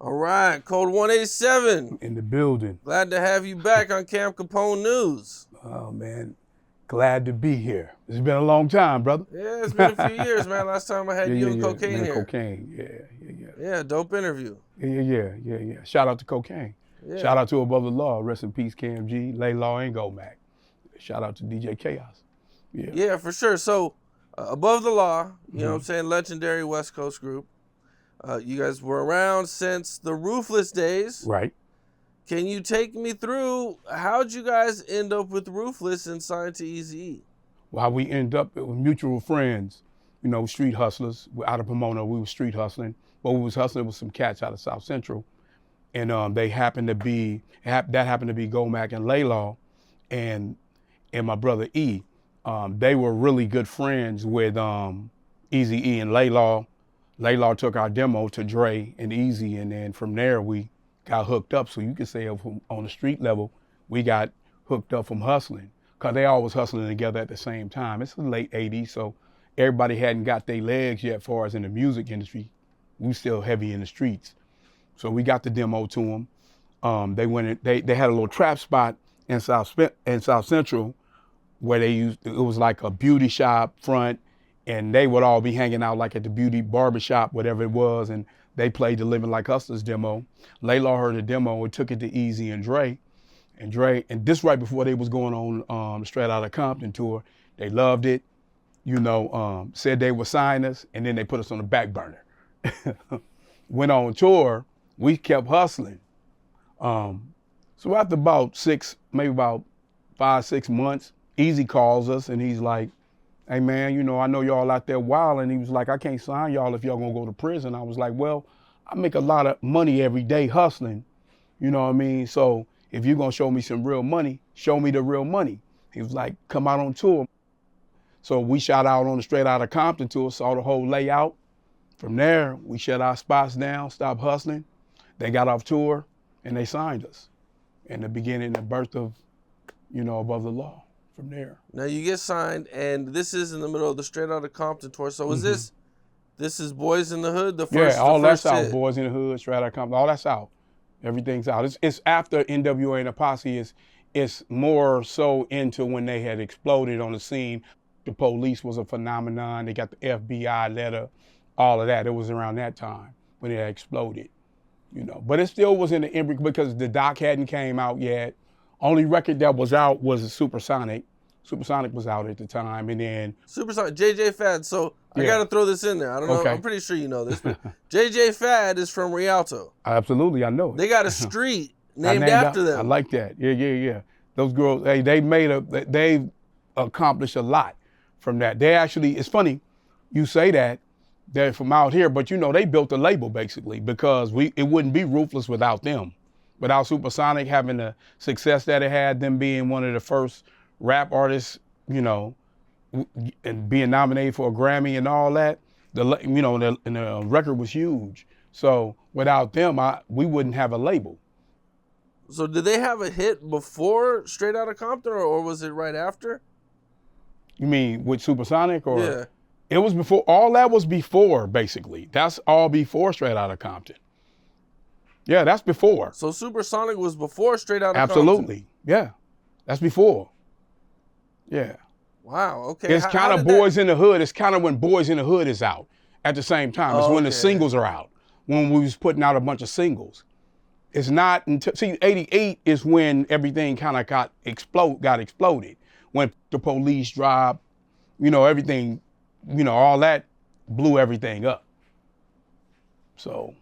All right, Code 187. In the building. Glad to have you back on Camp Capone News. Oh, man. Glad to be here. It's been a long time, brother. Yeah, it's been a few years, man. Last time I had you and Cocaine man, here. Cocaine, Yeah, dope interview. Yeah. Shout out to Cocaine. Yeah. Shout out to Above the Law. Rest in peace, KMG, Laylaw, and Gomac. Shout out to DJ Chaos. Yeah, for sure. So, Above the Law, you know what I'm saying, legendary West Coast group. You guys were around since the Ruthless days. Right. Can you take me through, how'd you guys end up with Ruthless and signed to Eazy? Well, we end up with mutual friends, you know, street hustlers. Out of Pomona, we were street hustling. But we was hustling with some cats out of South Central. And they happened to be, that happened to be Gomac and Laylaw and my brother E. They were really good friends with Eazy-E and Laylaw. Laylaw took our demo to Dre and Eazy, and then from there we got hooked up. So you could say on the street level, we got hooked up from hustling, because they all was hustling together at the same time. It's the late 80s, so everybody hadn't got their legs yet as far as in the music industry. We still heavy in the streets. So we got the demo to them. They had a little trap spot in South Central where it was like a beauty shop front, and they would all be hanging out like at the beauty barbershop, whatever it was, and they played the Living Like Hustlers demo. Laylaw heard the demo and took it to Eazy and Dre. And this right before they was going on the Straight Out of Compton tour. They loved it, you know, said they would sign us, and then they put us on the back burner. Went on tour, we kept hustling. So after about 5, 6 months, Eazy calls us and he's like, hey man, you know, I know y'all out there wild. And he was like, I can't sign y'all if y'all gonna go to prison. I was like, well, I make a lot of money every day hustling. You know what I mean? So if you're gonna show me some real money, show me the real money. He was like, come out on tour. So we shot out on the Straight Out of Compton tour, saw the whole layout. From there, we shut our spots down, stopped hustling. They got off tour and they signed us. In the beginning, the birth of, you know, Above the Law. From there. Now you get signed, and this is in the middle of the Straight Out of Compton tour. So is this is Boys in the Hood, the first? Yeah, all the first that's hit. out. Boys in the Hood, Straight Out of Compton, all that's out. Everything's out. It's after NWA and the Posse. It's more so into when they had exploded on the scene. The police was a phenomenon. They got the FBI letter, all of that. It was around that time when it had exploded, you know. But it still was in the embryo because the doc hadn't came out yet. Only record that was out was Supersonic. Supersonic was out at the time, and then Supersonic, JJ Fad. So I gotta throw this in there. I don't know. Okay. I'm pretty sure you know this, but JJ Fad is from Rialto. Absolutely, I know it. They got a street named after them. I like that. Yeah. Those girls, hey, they accomplished a lot from that. They actually, it's funny, you say that they're from out here, but you know they built a label basically because it wouldn't be Ruthless without them. Without Supersonic having the success that it had, them being one of the first rap artists, you know, and being nominated for a Grammy and all that, the record was huge. So without them, we wouldn't have a label. So did they have a hit before Straight Out of Compton, or was it right after? You mean with Supersonic, or? Yeah. It was before. All that was before, basically. That's all before Straight Out of Compton. Yeah, that's before. So Supersonic was before Straight Out of Absolutely. Compton? Yeah, that's before. Yeah. Wow, okay. It's kind of Boys in the Hood. It's kind of when Boys in the Hood is out at the same time. It's when the singles are out, when we was putting out a bunch of singles. It's not until, 88 is when everything kind of got exploded. When the police dropped, you know, everything, you know, all that blew everything up. So,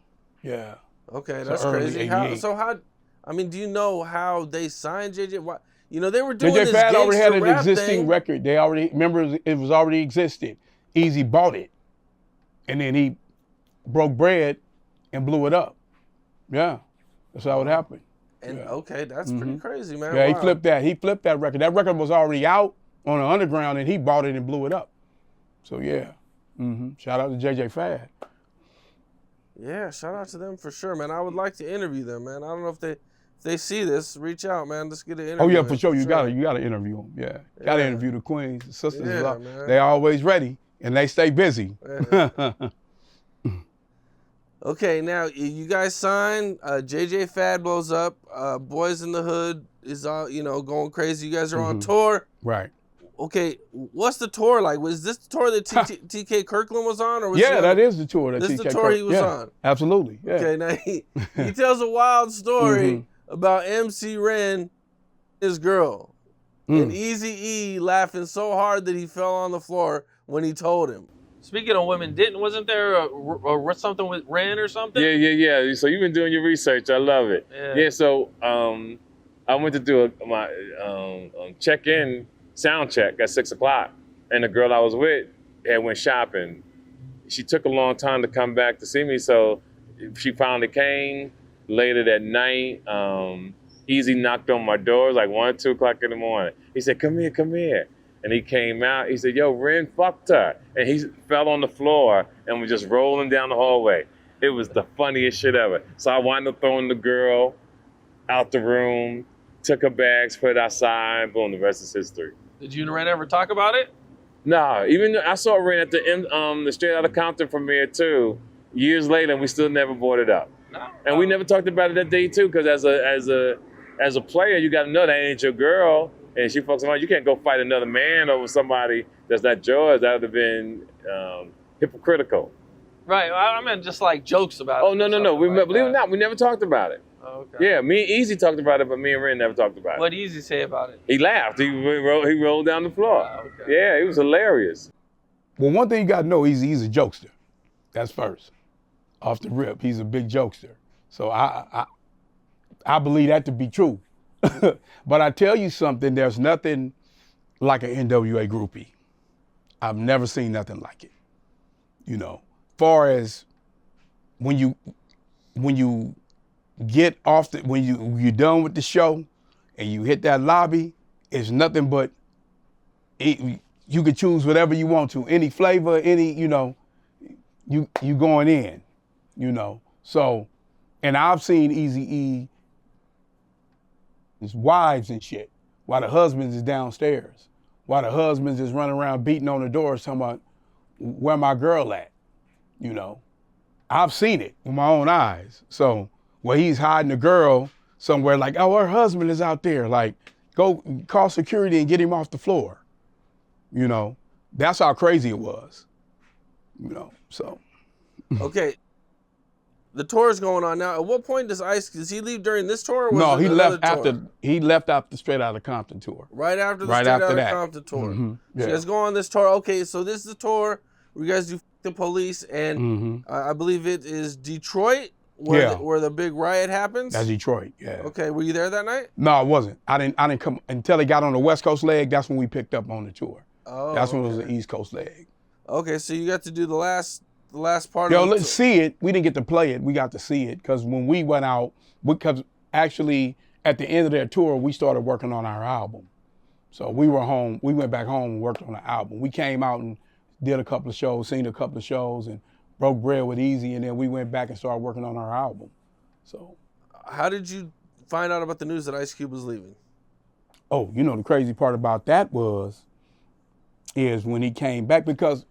yeah. Okay, that's early crazy. 88. Do you know how they signed JJ? Why, you know, they were doing JJ this Fad already had an rap existing thing. record. They already, remember, it was already existed. Eazy bought it. And then he broke bread and blew it up. Yeah, that's how it happened. And okay, that's pretty crazy, man. Yeah, wow. he flipped that record. That record was already out on the underground and he bought it and blew it up. So yeah, shout out to JJ Fad. Yeah, shout out to them for sure, man. I would like to interview them, man. I don't know if they see this, reach out, man. Let's get an interview. Oh yeah, for sure. You gotta interview them. Yeah, gotta interview the queens, the sisters. Yeah, man. They always ready and they stay busy. Yeah. Okay, now you guys sign. JJ Fad blows up. Boys in the Hood is going crazy. You guys are on tour. Right. Okay, what's the tour like? Was this the tour that TK Kirkland was on, or was Yeah, that is the tour that this TK the tour he was on? Absolutely. Yeah. Okay, now he tells a wild story about MC Ren, his girl, and Eazy-E laughing so hard that he fell on the floor when he told him. Speaking of women, wasn't there a something with Ren or something? Yeah. So you've been doing your research. I love it. Yeah. So I went to do my check-in sound check at 6 o'clock, and the girl I was with had went shopping. She took a long time to come back to see me, so she finally came later that night. Eazy knocked on my door. It was like 1 or 2 o'clock in the morning. He said, come here. And he came out. He said, yo, Ren fucked her. And he fell on the floor and was just rolling down the hallway. It was the funniest shit ever. So I wound up throwing the girl out the room, took her bags, put it outside, boom, the rest is history. Did you and Ren ever talk about it? Nah, even I saw Ren at the Straight Out of Compton premiere too, years later, and we still never brought it up. No. And we never talked about it that day too, because as a player, you got to know that ain't your girl, and she fucks around. You can't go fight another man over somebody that's not yours. That would have been hypocritical. Right. I meant just like jokes about it. Oh no. Believe it or not, we never talked about it. Oh, okay. Yeah, me and Eazy talked about it, but me and Ren never talked about it. What did Eazy say about it? He laughed. He rolled down the floor. Oh, okay. Yeah, it was hilarious. Well, one thing you got to know, he's a jokester. That's first. Off the rip, he's a big jokester. So I believe that to be true. But I tell you something, there's nothing like an NWA groupie. I've never seen nothing like it. Far as when you get off when you're done with the show and you hit that lobby, it's nothing but you could choose whatever you want to, any flavor, any you going in, So, and I've seen Eazy-E his wives and shit while the husbands is downstairs, while the husbands is running around beating on the doors talking about where my girl at, I've seen it with my own eyes. So where he's hiding the girl somewhere like, oh, her husband is out there. Like, go call security and get him off the floor. That's how crazy it was. So. Okay. The tour is going on now. At what point does he leave during this tour? Or was No, it he left tour? after the Straight Out of Compton tour. Right after the Straight Out of Compton tour. Mm-hmm. Yeah. So you guys go on this tour. Okay, so this is the tour where you guys do the Police, and I believe it is Detroit where the big riot happens. That's Detroit. Yeah. Okay, were you there that night? No, I wasn't. I didn't come until they got on the West Coast leg. That's when we picked up on the tour. Oh, that's when it was the East Coast leg. Okay, so you got to do the last part. Let's see it. We didn't get to play it. We got to see it because when we went out, because actually at the end of their tour, we started working on our album. So we were home. We went back home and worked on the album. We came out and did a couple of shows, seen a couple of shows, and broke bread with Eazy, and then we went back and started working on our album. So, how did you find out about the news that Ice Cube was leaving? Oh, the crazy part about that is when he came back, because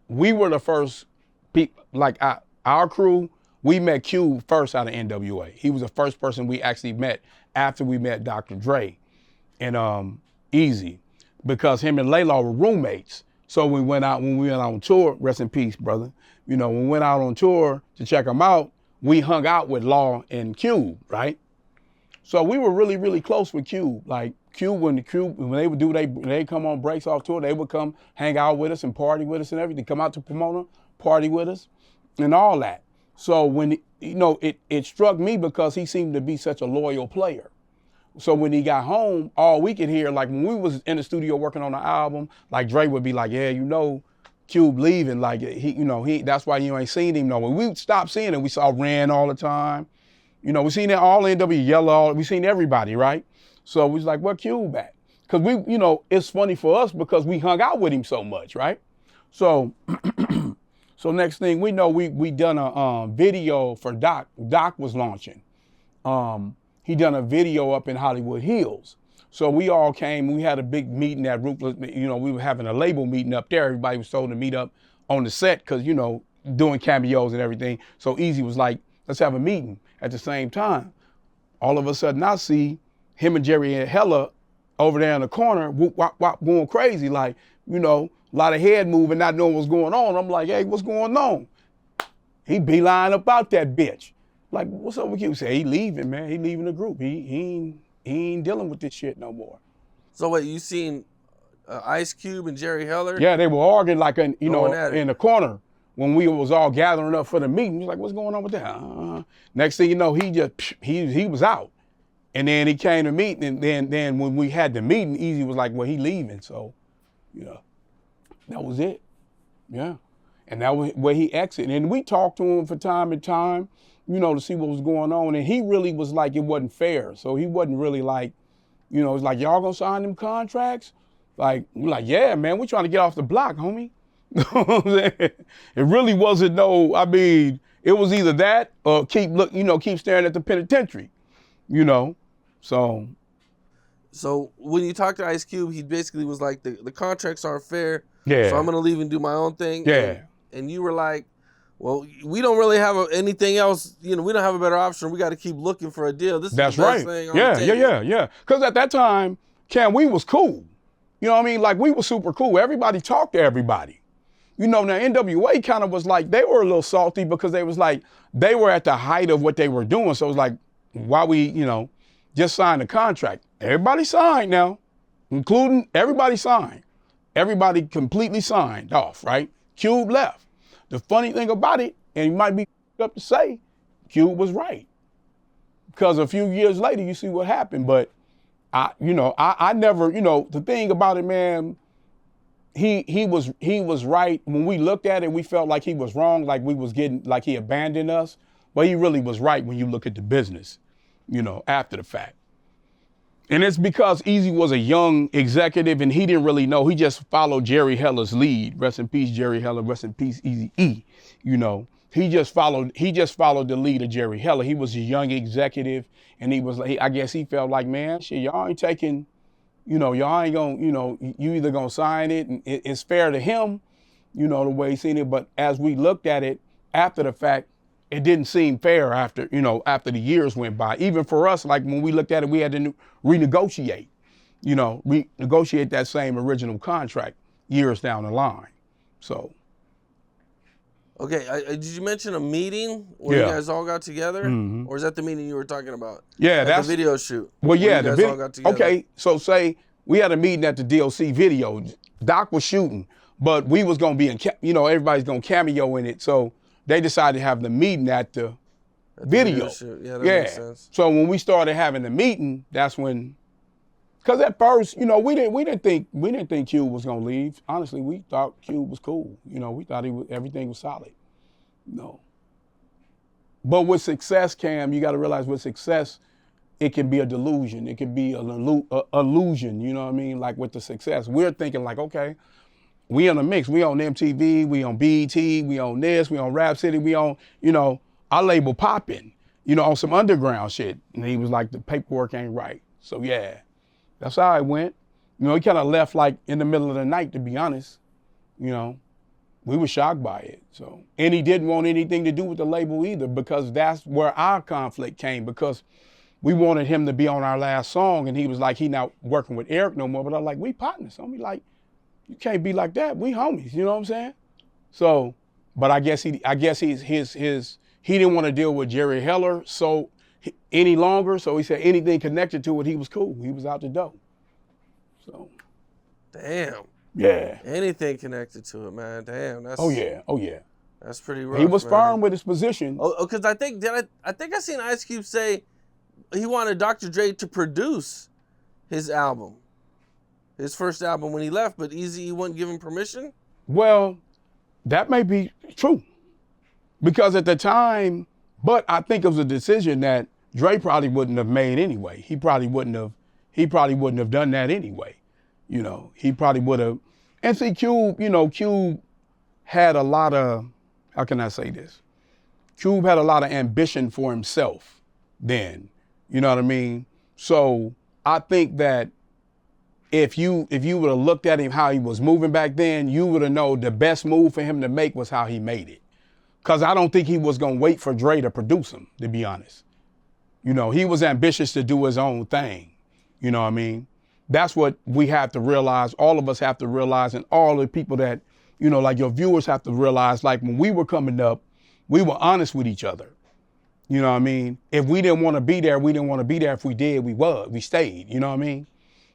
we were the first people, like our crew, we met Cube first out of NWA. He was the first person we actually met after we met Dr. Dre and Eazy, because him and Laylaw were roommates. So when we went on tour, rest in peace, brother. When we went out on tour to check him out, we hung out with Law and Cube, right? So we were really, really close with Cube. Like when they would they come on breaks off tour, they would come hang out with us and party with us and everything. Come out to Pomona, party with us, and all that. So when it struck me because he seemed to be such a loyal player. So when he got home, all we could hear, like when we was in the studio working on the album, like Dre would be like, yeah, Cube leaving, like he that's why you ain't seen him no more. We stopped seeing him. We saw Ren all the time. We seen it all NW Yellow, we seen everybody, right? So we was like, where Cube at? Because it's funny for us because we hung out with him so much, right? So so next thing we know, we done a video for Doc. Doc was launching. He done a video up in Hollywood Hills. So we all came, we had a big meeting at Ruthless, we were having a label meeting up there. Everybody was told to meet up on the set because, doing cameos and everything. So Eazy was like, let's have a meeting. At the same time, all of a sudden I see him and Jerry and Hella over there in the corner, whoop, wop, wop, going crazy, like, you know, a lot of head moving, not knowing what's going on. I'm like, hey, what's going on? He beeline about that bitch. Like, what's up with you? He said, he leaving, man. He leaving the group. He ain't dealing with this shit no more. So wait, you seen Ice Cube and Jerry Heller? Yeah, they were arguing like, in the corner when we was all gathering up for the meeting. He was like, what's going on with that? Next thing you know, he was out. And then he came to meet, and then when we had the meeting, Eazy was like, well, he leaving. So, you know, that was it. Yeah. And that was where he exited. And we talked to him from time to time, you know, to see what was going on. And he really was like, it wasn't fair. So he wasn't really like, you know, it's like, y'all gonna sign them contracts? Like, we're like, yeah, man, we're trying to get off the block, homie. You know what I'm saying? It really wasn't it was either that or keep staring at the penitentiary, you know? So when you talk to Ice Cube, he basically was like, the contracts aren't fair. Yeah. So I'm gonna leave and do my own thing. Yeah. And you were like, well, we don't really have anything else. You know, we don't have a better option. We got to keep looking for a deal. This is the best thing on the table. Yeah. Because at that time, Cam, we was cool. You know what I mean? Like, we were super cool. Everybody talked to everybody. You know, now NWA kind of was like, they were a little salty because they was like, they were at the height of what they were doing. So it was like, why we, you know, just signed the contract. Everybody signed now, including everybody signed. Everybody completely signed off, right? Cube left. The funny thing about it, and you might be up to say, Cube was right. Because a few years later, you see what happened. But I never, you know, the thing about it, man, he was right. When we looked at it, we felt like he was wrong, like he abandoned us. But he really was right when you look at the business, you know, after the fact. And it's because Eazy was a young executive and he didn't really know. He just followed Jerry Heller's lead. Rest in peace, Jerry Heller. Rest in peace, Eazy-E. You know, he just followed the lead of Jerry Heller. He was a young executive and he was like, I guess he felt like, man, shit, y'all ain't taking, you know, y'all ain't gonna, you know, you either gonna sign it and it's fair to him, you know, the way he seen it. But as we looked at it after the fact, it didn't seem fair after the years went by. Even for us, like when we looked at it, we had to renegotiate that same original contract years down the line. So. Okay, did you mention a meeting where you guys all got together? Mm-hmm. Or is that the meeting you were talking about? Yeah, that's the video shoot. Well, yeah, the video. All got together. Okay, so say we had a meeting at the DLC video. Doc was shooting, but we was gonna be everybody's gonna cameo in it. So they decided to have the meeting at the video. Yeah, that makes sense. So when we started having the meeting, that's when, because at first, you know, we didn't think Cube was gonna leave. Honestly, we thought Cube was cool. You know, we thought everything was solid. No. But with success, Cam, you got to realize with success, it can be a delusion. It can be an illusion. You know what I mean? Like with the success, we're thinking like, okay, we on the mix. We on MTV, we on BET, we on this, we on Rap City, we on, you know, our label popping, you know, on some underground shit. And he was like, the paperwork ain't right. So yeah, that's how it went. You know, he kind of left like in the middle of the night, to be honest. You know, we were shocked by it. So, and he didn't want anything to do with the label either, because that's where our conflict came, because we wanted him to be on our last song. And he was like, he not working with Eric no more. But I'm like, we partners. So I'm like, you can't be like that. We homies, you know what I'm saying? So, but I guess he didn't want to deal with Jerry Heller any longer. So he said anything connected to it, he was cool. He was out the door. So. Damn. Yeah. Anything connected to it, man. Damn. Oh yeah. That's pretty rough. He was firm with his position. Oh, because I think I seen Ice Cube say he wanted Dr. Dre to produce his album. His first album when he left, but Eazy wouldn't give him permission? Well, that may be true. Because at the time, but I think it was a decision that Dre probably wouldn't have made anyway. He probably wouldn't have done that anyway. You know, he probably would have. And see, Cube had a lot of, how can I say this? Cube had a lot of ambition for himself then. You know what I mean? So I think that if you would have looked at him how he was moving back then, you would have known the best move for him to make was how he made it. Because I don't think he was going to wait for Dre to produce him, to be honest. You know, he was ambitious to do his own thing. You know what I mean? That's what we have to realize. All of us have to realize, and all the people that, you know, like your viewers have to realize, like when we were coming up, we were honest with each other. You know what I mean? If we didn't want to be there, we didn't want to be there. If we did, we stayed. You know what I mean?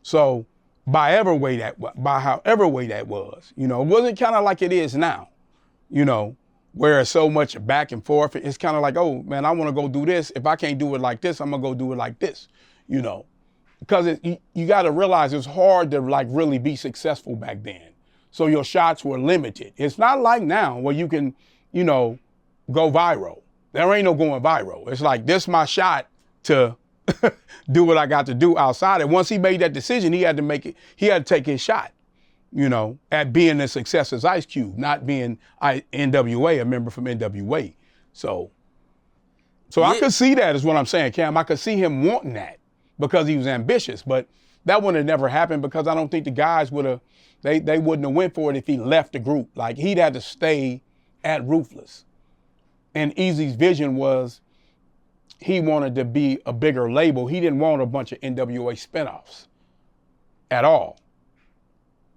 So by however way that was, you know, it wasn't kind of like it is now, you know, where it's so much back and forth. It's kind of like, oh man, I want to go do this. If I can't do it like this, I'm gonna go do it like this, you know, because you got to realize it's hard to like really be successful back then. So your shots were limited. It's not like now where you can, you know, go viral. There ain't no going viral. It's like, this my shot to do what I got to do outside. And once he made that decision, he had to take his shot, you know, at being as success as Ice Cube, not being NWA, a member from NWA. So I could see that is what I'm saying, Cam. I could see him wanting that because he was ambitious, but that wouldn't have never happened because I don't think the guys they wouldn't have went for it if he left the group. Like, he'd had to stay at Ruthless. And Eazy's vision was he wanted to be a bigger label. He didn't want a bunch of NWA spinoffs at all.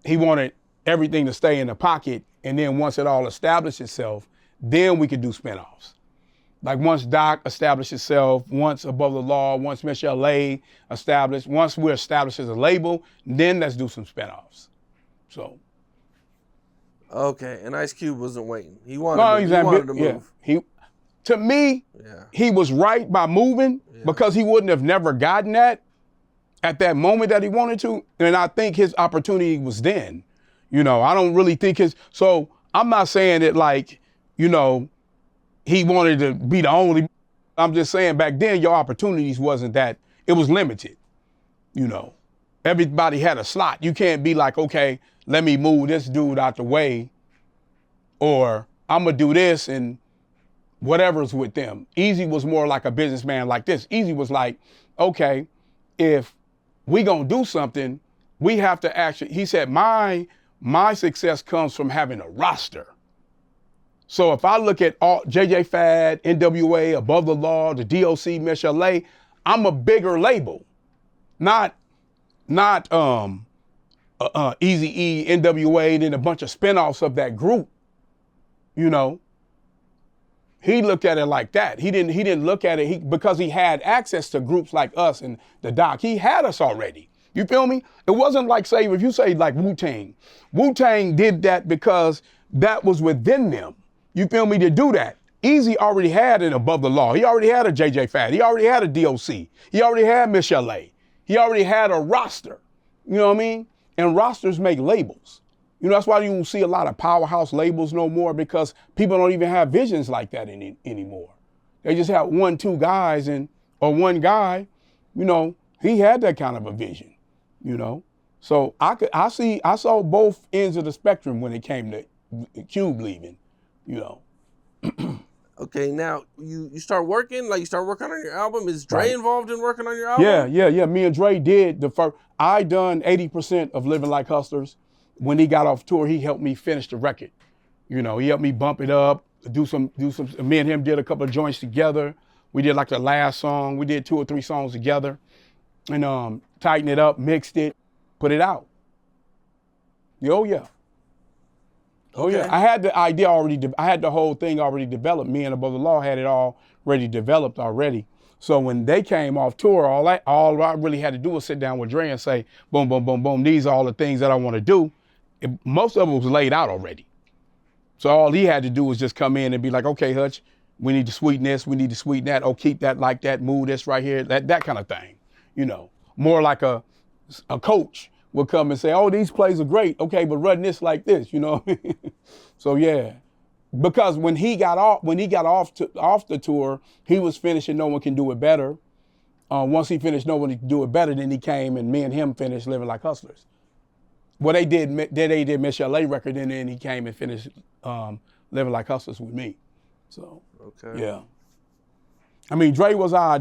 He wanted everything to stay in the pocket, and then once it all established itself, then we could do spinoffs. Like once Doc established itself, once Above the Law, once Michelle A established, once we're established as a label, then let's do some spinoffs. So. Okay, and Ice Cube wasn't waiting. He wanted to move. Yeah. To me, he was right by moving because he wouldn't have never gotten that at that moment that he wanted to. And I think his opportunity was then. You know, I don't really think so I'm not saying that like, you know, he wanted to be the only. I'm just saying back then your opportunities wasn't that, it was limited. You know, everybody had a slot. You can't be like, okay, let me move this dude out the way, or I'm gonna do this and whatever's with them. Eazy was more like a businessman like this. Eazy was like, okay, if we gonna do something, we have to actually, he said, my success comes from having a roster. So if I look at all JJ Fad, NWA, Above the Law, the DOC, Michelle A, I'm a bigger label, not Eazy-E, NWA, then a bunch of spinoffs of that group. You know, he looked at it like that. He didn't look at it because he had access to groups like us and the Doc. He had us already. You feel me? It wasn't like, say, if you say like Wu-Tang. Wu-Tang did that because that was within them. You feel me? To do that. Eazy already had an Above the Law. He already had a JJ Fad. He already had a DOC. He already had Michelle A. He already had a roster. You know what I mean? And rosters make labels. You know, that's why you don't see a lot of powerhouse labels no more, because people don't even have visions like that anymore. They just have 1-2 guys or one guy, you know, he had that kind of a vision, you know? So I saw both ends of the spectrum when it came to Cube leaving, you know? Okay, now you start working on your album. Is Dre involved in working on your album? Yeah. Me and Dre did the first. I done 80% of Living Like Hustlers. When he got off tour, he helped me finish the record. You know, he helped me bump it up, do some. Me and him did a couple of joints together. We did like the last song. We did 2 or 3 songs together, and tightened it up, mixed it, put it out. Oh yeah. I had the idea already. I had the whole thing already developed. Me and Above the Law had it already developed already. So when they came off tour, all I really had to do was sit down with Dre and say, boom, boom, boom, boom. These are all the things that I want to do. Most of it was laid out already. So all he had to do was just come in and be like, okay, Hutch, we need to sweeten this, we need to sweeten that. Oh, keep that like that, move this right here, that kind of thing. You know, more like a coach would come and say, oh, these plays are great. Okay, but run this like this, you know? So yeah, because when he got off the tour, he was finishing No One Can Do It Better. Once he finished No One Can Do It Better, then he came and me and him finished Living Like Hustlers. Well, they did Michelle A record, and then he came and finished Living Like Hustlers with me. So okay. Yeah. I mean, Dre was our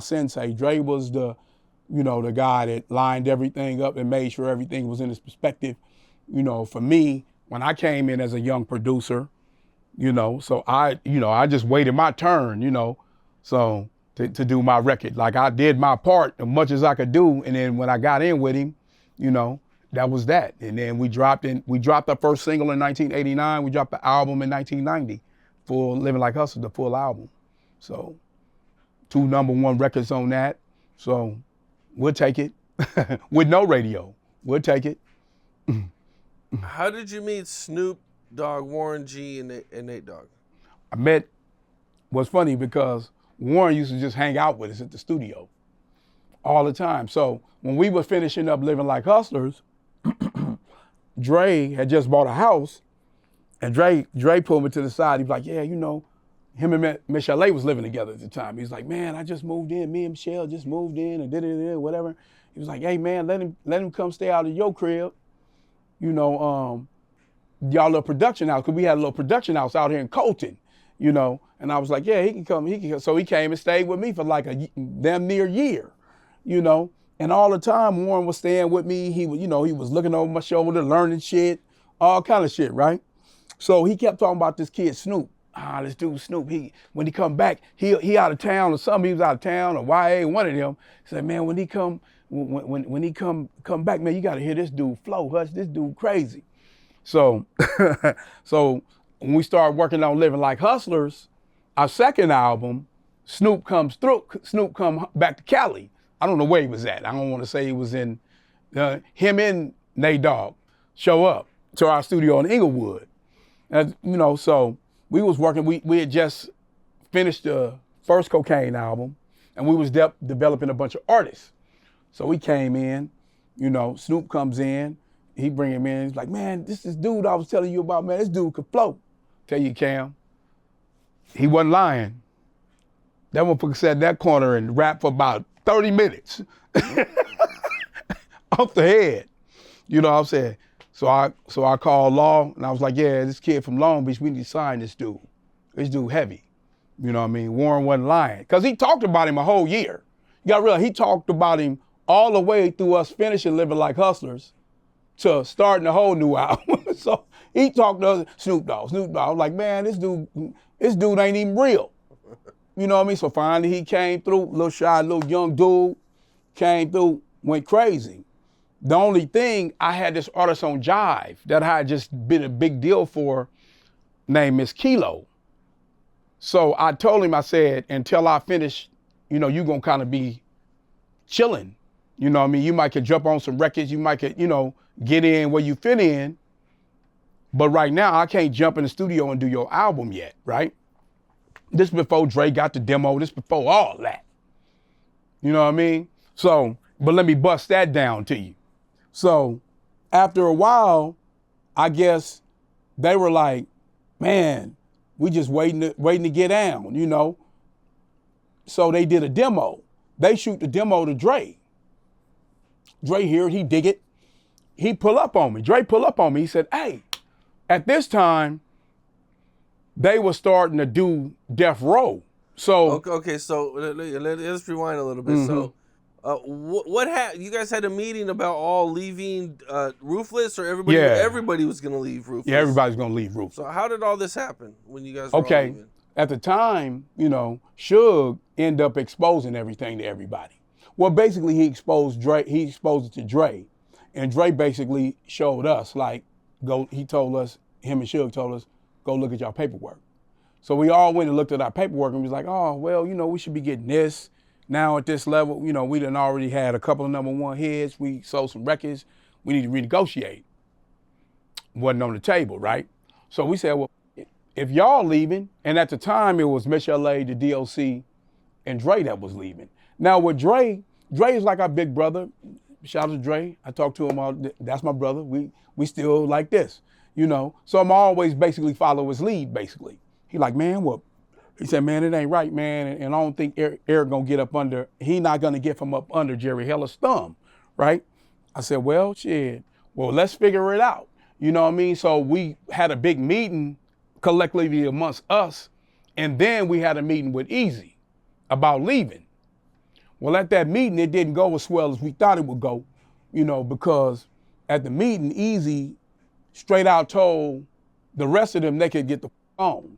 sensei. Dre was the guy that lined everything up and made sure everything was in his perspective. You know, for me, when I came in as a young producer, So I just waited my turn, so to do my record. Like I did my part as much as I could do, and then when I got in with him, that was that. And then we dropped our first single in 1989. We dropped the album in 1990, full Living Like Hustle, the full album. So 2 #1 records on that. So we'll take it with no radio. We'll take it. How did you meet Snoop Dogg, Warren G, and Nate Dogg? What's funny because Warren used to just hang out with us at the studio all the time. So when we were finishing up Living Like Hustlers, Dre had just bought a house, and Dre pulled me to the side. He was like, yeah, him and Michelle was living together at the time. He was like, man, I just moved in. Me and Michelle just moved in and whatever. He was like, hey man, let him come stay out of your crib. Y'all little production house, because we had a little production house out here in Colton, and I was like, yeah, he can come. So he came and stayed with me for like a damn near year, and all the time Warren was staying with me. He was, he was looking over my shoulder, learning shit, all kind of shit, right? So he kept talking about this kid Snoop. This dude Snoop, when he come back, he out of town or something. He was out of town or YA, one of them. He said, man, when he come back, man, you got to hear this dude flow, Hush. This dude crazy. So, so when we started working on Living Like Hustlers, our second album, Snoop comes through. Snoop come back to Cali. I don't know where he was at. I don't want to say he was in. Him and Nate Dogg show up to our studio in Inglewood. And, so we was working. We had just finished the first Cocaine album, and we was developing a bunch of artists. So we came in. Snoop comes in. He bring him in. He's like, man, this dude I was telling you about, man. This dude could flow. Tell you, Cam, he wasn't lying. That motherfucker sat in that corner and rapped for about 30 minutes. Off the head. You know what I'm saying? So I called Law, and I was like, yeah, this kid from Long Beach, we need to sign this dude. This dude heavy. You know what I mean? Warren wasn't lying. Because he talked about him a whole year. You got to realize, he talked about him all the way through us finishing Living Like Hustlers to starting a whole new album. So he talked to us, Snoop Dogg. I was like, man, this dude ain't even real. You know what I mean? So finally he came through, little shy, little young dude, came through, went crazy. The only thing, I had this artist on Jive that I had just been a big deal for, named Miss Kilo. So I told him, I said, until I finish, you gonna kind of be chilling. You know what I mean? You might could jump on some records, you might could, get in where you fit in. But right now, I can't jump in the studio and do your album yet, right? This before Dre got the demo, this before all that. You know what I mean? So, but let me bust that down to you. So after a while, I guess they were like, man, we just waiting to get down, So they did a demo. They shoot the demo to Dre. Dre hear it, he dig it. He pull up on me. Dre pull up on me. He said, hey, at this time, they were starting to do Death Row. So okay, so let's rewind a little bit. Mm-hmm. So what happened? You guys had a meeting about all leaving Ruthless, or everybody was going to leave Ruthless? Yeah, everybody's going to leave Ruthless. So how did all this happen when you guys were all leaving? At the time, Suge ended up exposing everything to everybody. Well, basically he exposed Dre. He exposed it to Dre, and Dre basically showed us, like, he told us, him and Suge told us, go look at y'all paperwork. So we all went and looked at our paperwork and was like, oh, well, we should be getting this. Now at this level, we done already had a couple of #1 hits. We sold some records. We need to renegotiate. Wasn't on the table, right? So we said, well, if y'all leaving, and at the time it was Michelle, the DOC, and Dre that was leaving. Now with Dre is like our big brother. Shout out to Dre. I talk to him all. That's my brother. We still like this, So I'm always basically follow his lead, basically. He like, man, well, he said, man, it ain't right, man. And I don't think Eric gonna get up under, he not gonna get from up under Jerry Heller's thumb, right? I said, well, shit, well, let's figure it out. You know what I mean? So we had a big meeting collectively amongst us, and then we had a meeting with Eazy about leaving. Well, at that meeting, it didn't go as well as we thought it would go, because at the meeting, Eazy straight out told the rest of them they could get the on.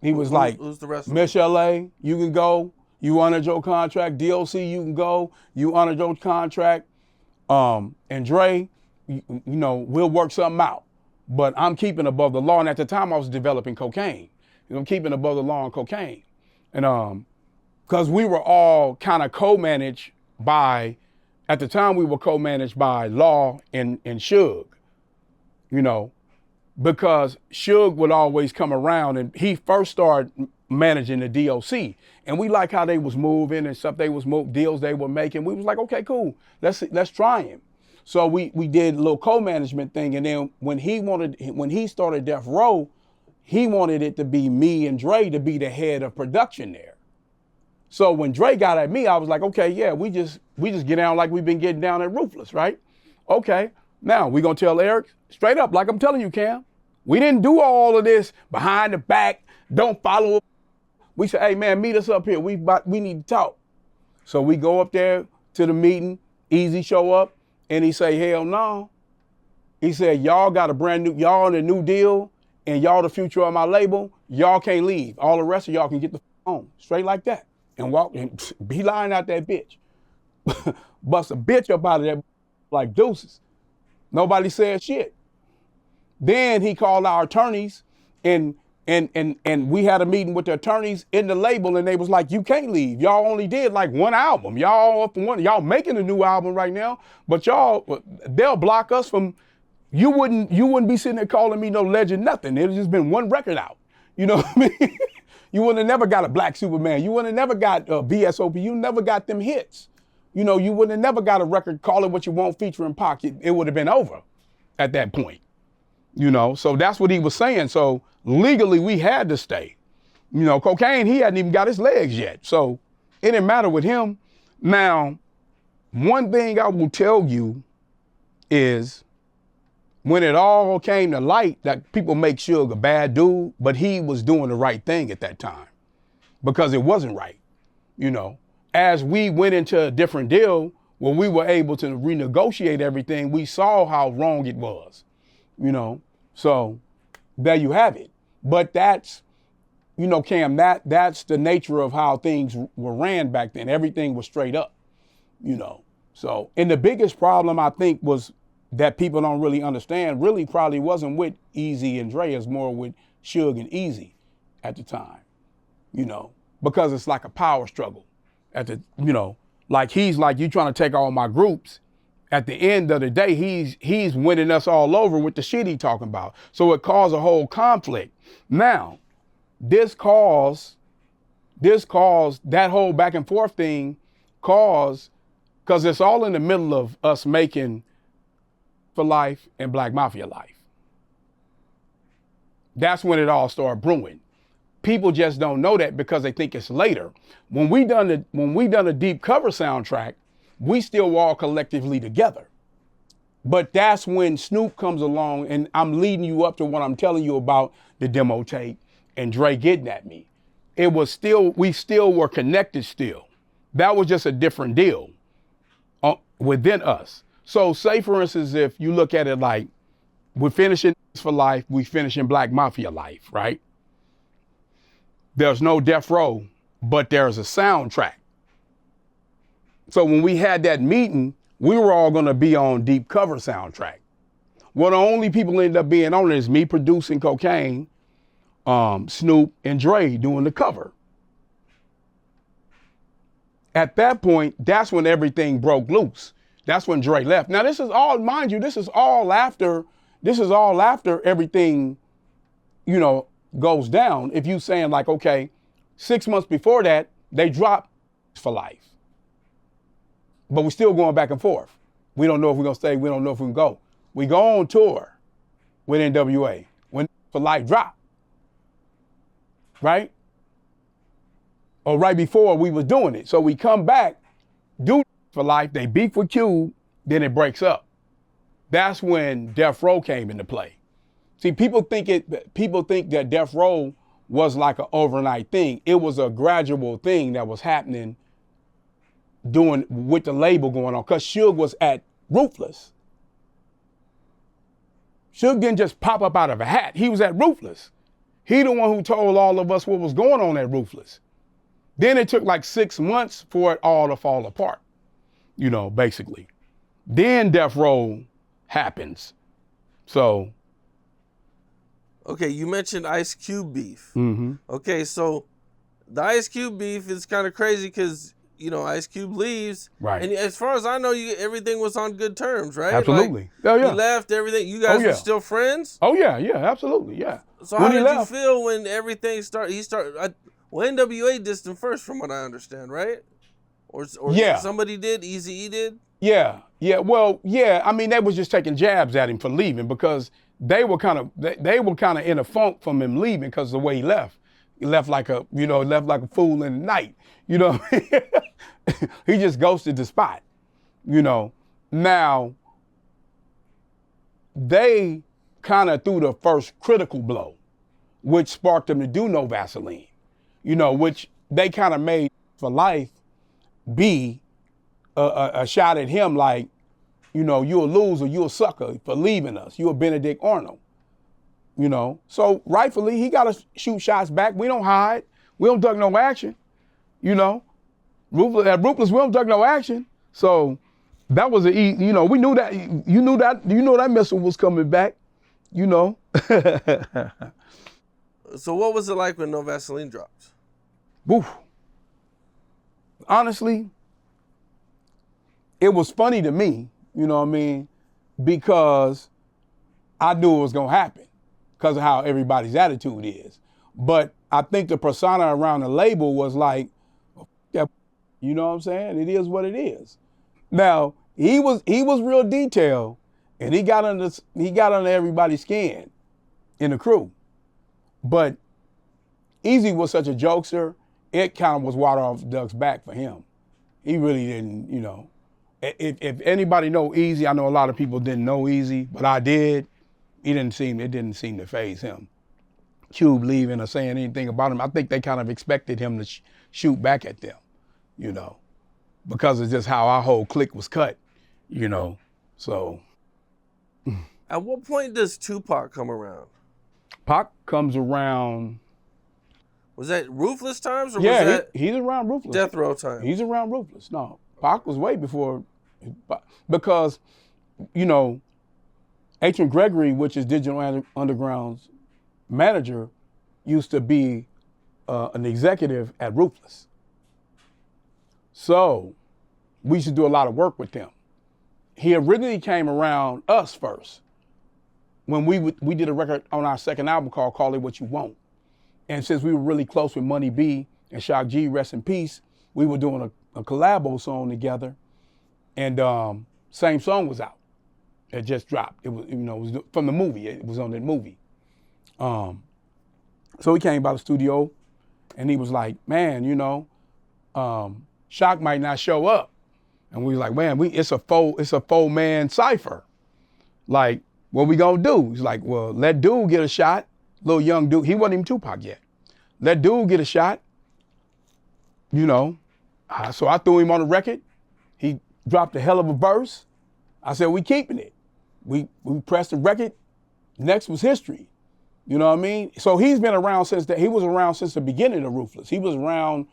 He was who's the rest of them? Miss LA, you can go. You honored your contract. DOC, you can go. You honored your contract. And Dre, you know, we'll work something out. But I'm keeping above the law. And at the time I was developing cocaine. I'm keeping above the law on cocaine. And because we were all kind of co-managed by, at the time we were co-managed by Law and Suge, you know, because Suge would always come around and he first started managing the DOC. And we like how they was moving and stuff they was deals they were making. We was like, okay, cool, let's try him. So we did a little co-management thing. And then when he started Death Row, he wanted it to be me and Dre to be the head of production there. So when Dre got at me, I was like, okay, yeah, we just get down like we've been getting down at Ruthless, right? Okay, now we gonna tell Eric straight up, like I'm telling you, Cam, we didn't do all of this behind the back, don't follow up. We said, hey man, meet us up here. We need to talk. So we go up there to the meeting, Eazy show up, and he say, hell no. He said, y'all got a brand new, y'all on a new deal, and y'all the future of my label, y'all can't leave. All the rest of y'all can get the home, straight like that. And walk, and he lying out that bitch. Bust a bitch up out of there like deuces. Nobody said shit. Then he called our attorneys and we had a meeting with the attorneys in the label and they was like, you can't leave. Y'all only did like one album. Y'all up for one, y'all making a new album right now, but y'all, they'll block us from, you wouldn't be sitting there calling me no legend, nothing. It's just been one record out. You know what I mean? You would have never got a Black Superman. You would have never got VSOP. You never got them hits. You know, you would have never got a record, Call It What You Want, featuring Pac. It would have been over at that point. You know, so that's what he was saying. So legally we had to stay. You know, Cocaine, he hadn't even got his legs yet. So it didn't matter with him. Now, one thing I will tell you is when it all came to light that people make Suge a bad dude, but he was doing the right thing at that time because it wasn't right. You know, as we went into a different deal, when we were able to renegotiate everything, we saw how wrong it was, you know? So there you have it. But that's, you know, Cam, that's the nature of how things were ran back then. Everything was straight up, you know? So, and the biggest problem I think was that people don't really understand really probably wasn't with Eazy and Dre, it's more with Suge and Eazy at the time, you know, because it's like a power struggle at the, you know, like he's like, you trying to take all my groups. At the end of the day, he's winning us all over with the shit he talking about. So it caused a whole conflict. Now, this caused that whole back and forth thing because it's all in the middle of us making For Life and Black Mafia Life. That's when it all started brewing. People just don't know that because they think it's later. When we done a deep cover soundtrack, we still were all collectively together. But that's when Snoop comes along, and I'm leading you up to what I'm telling you about the demo tape and Dre getting at me. It was still, we still were connected still. That was just a different deal within us. So say for instance, if you look at it like we're finishing For Life, we finishing Black Mafia Life, right? There's no Death Row, but there's a soundtrack. So when we had that meeting, we were all gonna be on deep cover soundtrack. Well, the only people ended up being on it is me producing Cocaine, Snoop and Dre doing the cover. At that point, that's when everything broke loose. That's when Dre left. Now this is all, mind you, this is all after everything, you know, goes down. If you saying like, okay, 6 months before that, they dropped For Life. But we're still going back and forth. We don't know if we're gonna stay, we don't know if we can go. We go on tour with NWA when For Life dropped, right? Or right before we was doing it. So we come back, do For Life, they beef with Cube, then it breaks up. That's when Death Row came into play. See, people think that Death Row was like an overnight thing. It was a gradual thing that was happening doing with the label going on, because Suge was at Ruthless. Suge didn't just pop up out of a hat. He was at Ruthless. He the one who told all of us what was going on at Ruthless. Then it took like 6 months for it all to fall apart, you know, basically. Then Death Row happens. So. Okay, you mentioned Ice Cube beef. Mm-hmm. Okay, so the Ice Cube beef is kind of crazy because, you know, Ice Cube leaves. Right. And as far as I know, everything was on good terms, right? Absolutely. Like, he left, everything. You guys yeah. were still friends? Oh, yeah, absolutely, yeah. So how did you feel when everything started? Well, NWA dissed him first, from what I understand, right? Or somebody did? Eazy-E did? Yeah. Well, yeah. I mean, they was just taking jabs at him for leaving because they were kind of in a funk from him leaving because of the way he left. He left like a fool in the night. You know, he just ghosted the spot. You know, now they kind of threw the first critical blow, which sparked them to do No Vaseline. You know, which they kind of made for life be a shot at him like, you know, you a loser, you a sucker for leaving us. You a Benedict Arnold, you know. So rightfully, he got to shoot shots back. We don't hide. We don't duck no action, you know. At Ruthless, we don't duck no action. So that was you know, we knew that. You know that missile was coming back, you know. So what was it like when No Vaseline dropped? Woof. Honestly, it was funny to me, you know what I mean, because I knew it was gonna happen because of how everybody's attitude is. But I think the persona around the label was like, yeah, you know what I'm saying? It is what it is. Now, he was real detailed, and he got under everybody's skin in the crew. But Eazy was such a jokester, it kind of was water off the duck's back for him. He really didn't, you know. If anybody know Eazy, I know a lot of people didn't know Eazy, but I did. It didn't seem to faze him. Cube leaving or saying anything about him, I think they kind of expected him to shoot back at them, you know, because of just how our whole clique was cut, you know, so. At what point does Tupac come around? Pac comes around. Was that Ruthless times or was that he's around Ruthless. Death Row time? He's around Ruthless. No, Pac was way before, because, you know, H.M. Gregory, which is Digital Underground's manager, used to be an executive at Ruthless. So we used to do a lot of work with them. He originally came around us first when we did a record on our second album called Call It What You Want. And since we were really close with Money B and Shock G, rest in peace, we were doing a collabo song together. And same song was out. It just dropped. It was, you know, it was from the movie. It was on the movie. So he came by the studio and he was like, man, you know, Shock might not show up. And we was like, man, it's a 4-man cipher. Like, what we gonna do? He's like, well, let dude get a shot. Little young dude, he wasn't even Tupac yet. Let dude get a shot, you know. So I threw him on the record. He dropped a hell of a verse. I said, we keeping it. We pressed the record. Next was history. You know what I mean? So he's been around he was around since the beginning of Ruthless. He was around,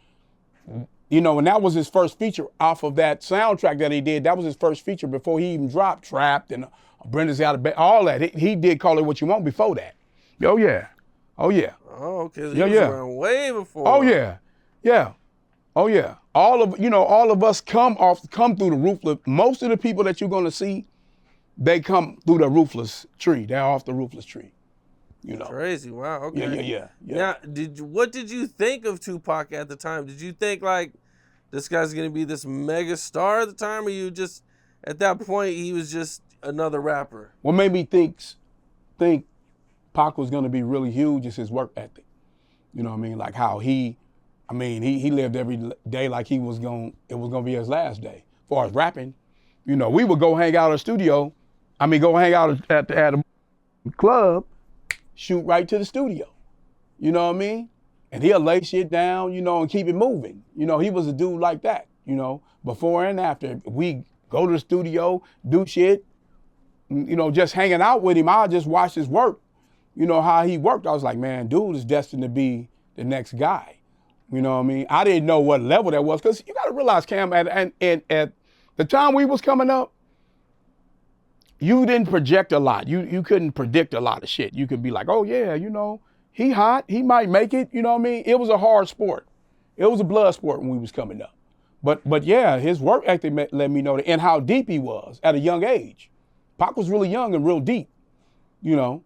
you know, and that was his first feature off of that soundtrack that he did. That was his first feature before he even dropped Trapped and Brenda's Out of Bed, all that. He did Call It What You Want before that. Oh yeah. Oh, okay. So he was around way before. Oh yeah. Oh yeah. All of us come through the Ruthless. Most of the people that you're gonna see, they come through the Ruthless tree. They're off the Ruthless tree. You know. Crazy. Wow. Okay. Yeah. Now, what did you think of Tupac at the time? Did you think like this guy's gonna be this mega star at the time, or you just at that point he was just another rapper? What made me think Pac was gonna be really huge is his work ethic. You know what I mean? Like how he lived every day like it was gonna be his last day. As far as rapping, you know, we would go hang out at the studio. Go hang out at a club, shoot right to the studio. You know what I mean? And he'll lay shit down, you know, and keep it moving. You know, he was a dude like that, you know, before and after. We go to the studio, do shit, you know, just hanging out with him, I'll just watch his work. you know, how he worked, I was like, man, dude is destined to be the next guy. You know what I mean? I didn't know what level that was, because you got to realize, Cam, at the time we was coming up, you didn't project a lot. You couldn't predict a lot of shit. You could be like, oh yeah, you know, he hot, he might make it. You know what I mean? It was a hard sport. It was a blood sport when we was coming up. But yeah, his work ethic let me know that, and how deep he was at a young age. Pac was really young and real deep. You know,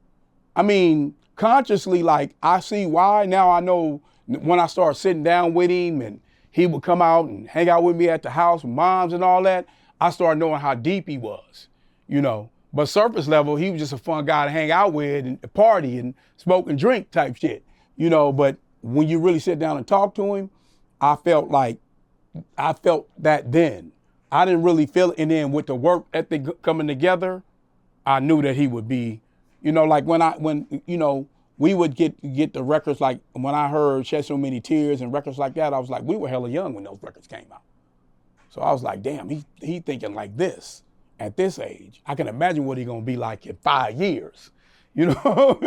I mean, consciously, like, I see why now. I know when I started sitting down with him and he would come out and hang out with me at the house with moms and all that, I started knowing how deep he was, you know. But surface level, he was just a fun guy to hang out with and party and smoke and drink type shit, you know. But when you really sit down and talk to him, I felt that then. I didn't really feel it. And then with the work ethic coming together, I knew that he would be, you know, like when you know, we would get the records, like when I heard Shed So Many Tears and records like that, I was like, we were hella young when those records came out. So I was like, damn, he thinking like this at this age. I can imagine what he gonna be like in 5 years, you know?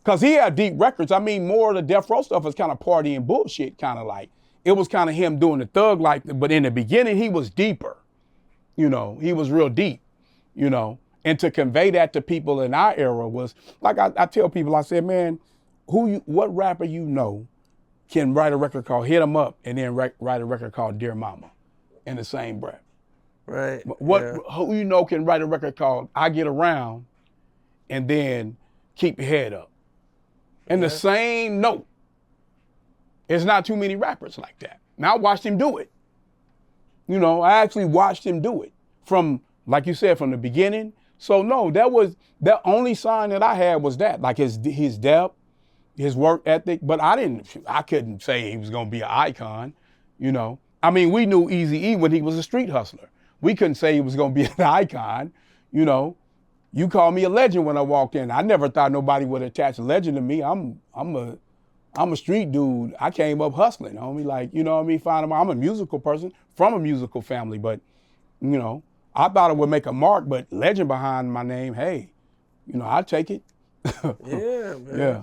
Cause he had deep records. I mean, more of the Death Row stuff was kind of party and bullshit, kind of like, it was kind of him doing the thug life, but in the beginning he was deeper, you know, he was real deep, you know? And to convey that to people in our era was, like I tell people, I said, man, what rapper you know can write a record called Hit 'Em Up and then write a record called Dear Mama in the same breath? Right. Who you know can write a record called I Get Around and then Keep Your Head Up in the same note? There's not too many rappers like that. Now I watched him do it. You know, I actually watched him do it from, like you said, from the beginning. So no, the only sign that I had was that, like his depth, his work ethic. But I couldn't say he was gonna be an icon, you know. I mean, we knew Eazy-E when he was a street hustler. We couldn't say he was gonna be an icon, you know. You called me a legend when I walked in. I never thought nobody would attach a legend to me. I'm a street dude. I came up hustling, homie. Like, you know what I mean? I'm a musical person from a musical family, but you know, I thought it would make a mark, but legend behind my name, hey, you know, I'd take it. Yeah, man. Yeah,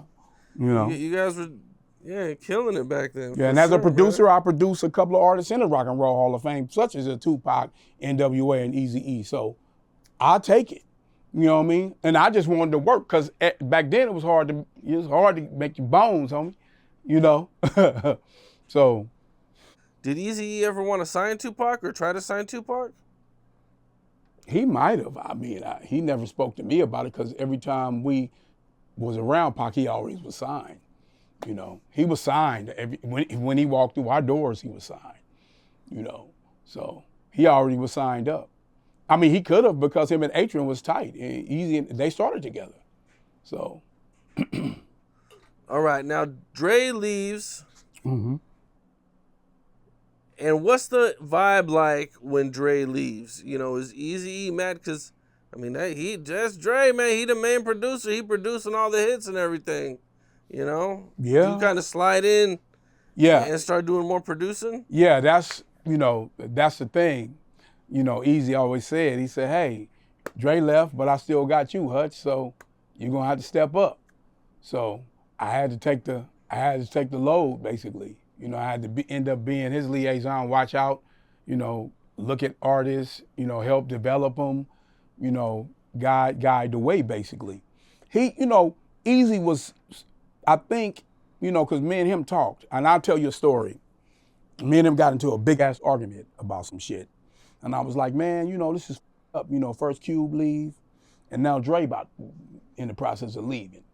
you know. You guys were, killing it back then. Yeah, and as a producer, I produced a couple of artists in the Rock and Roll Hall of Fame, such as Tupac, NWA, and Eazy-E. So I'll take it. You know what I mean? And I just wanted to work, because back then it was hard to make your bones, homie. You know? So. Did Eazy-E ever want to sign Tupac or try to sign Tupac? He might have. I mean, he never spoke to me about it, because every time we was around Pac, he always was signed. You know, he was signed. When he walked through our doors, he was signed. You know, so he already was signed up. I mean, he could have, because him and Adrian was tight. They started together. So. All right, now Dre leaves. Mm-hmm. And what's the vibe like when Dre leaves? You know, is Eazy-E mad? Because, I mean, that's Dre, man. He the main producer. He producing all the hits and everything, you know? Yeah. You kind of slide in and start doing more producing? Yeah, that's the thing. You know, Eazy always said, he said, hey, Dre left, but I still got you, Hutch, so you're going to have to step up. So I had to take the load, basically. You know, I had to end up being his liaison, watch out, you know, look at artists, you know, help develop them, you know, guide the way, basically. He, you know, Eazy was, I think, you know, because me and him talked, and I'll tell you a story. Me and him got into a big-ass argument about some shit. And I was like, man, you know, this is up. You know, first Cube leave, and now Dre about in the process of leaving.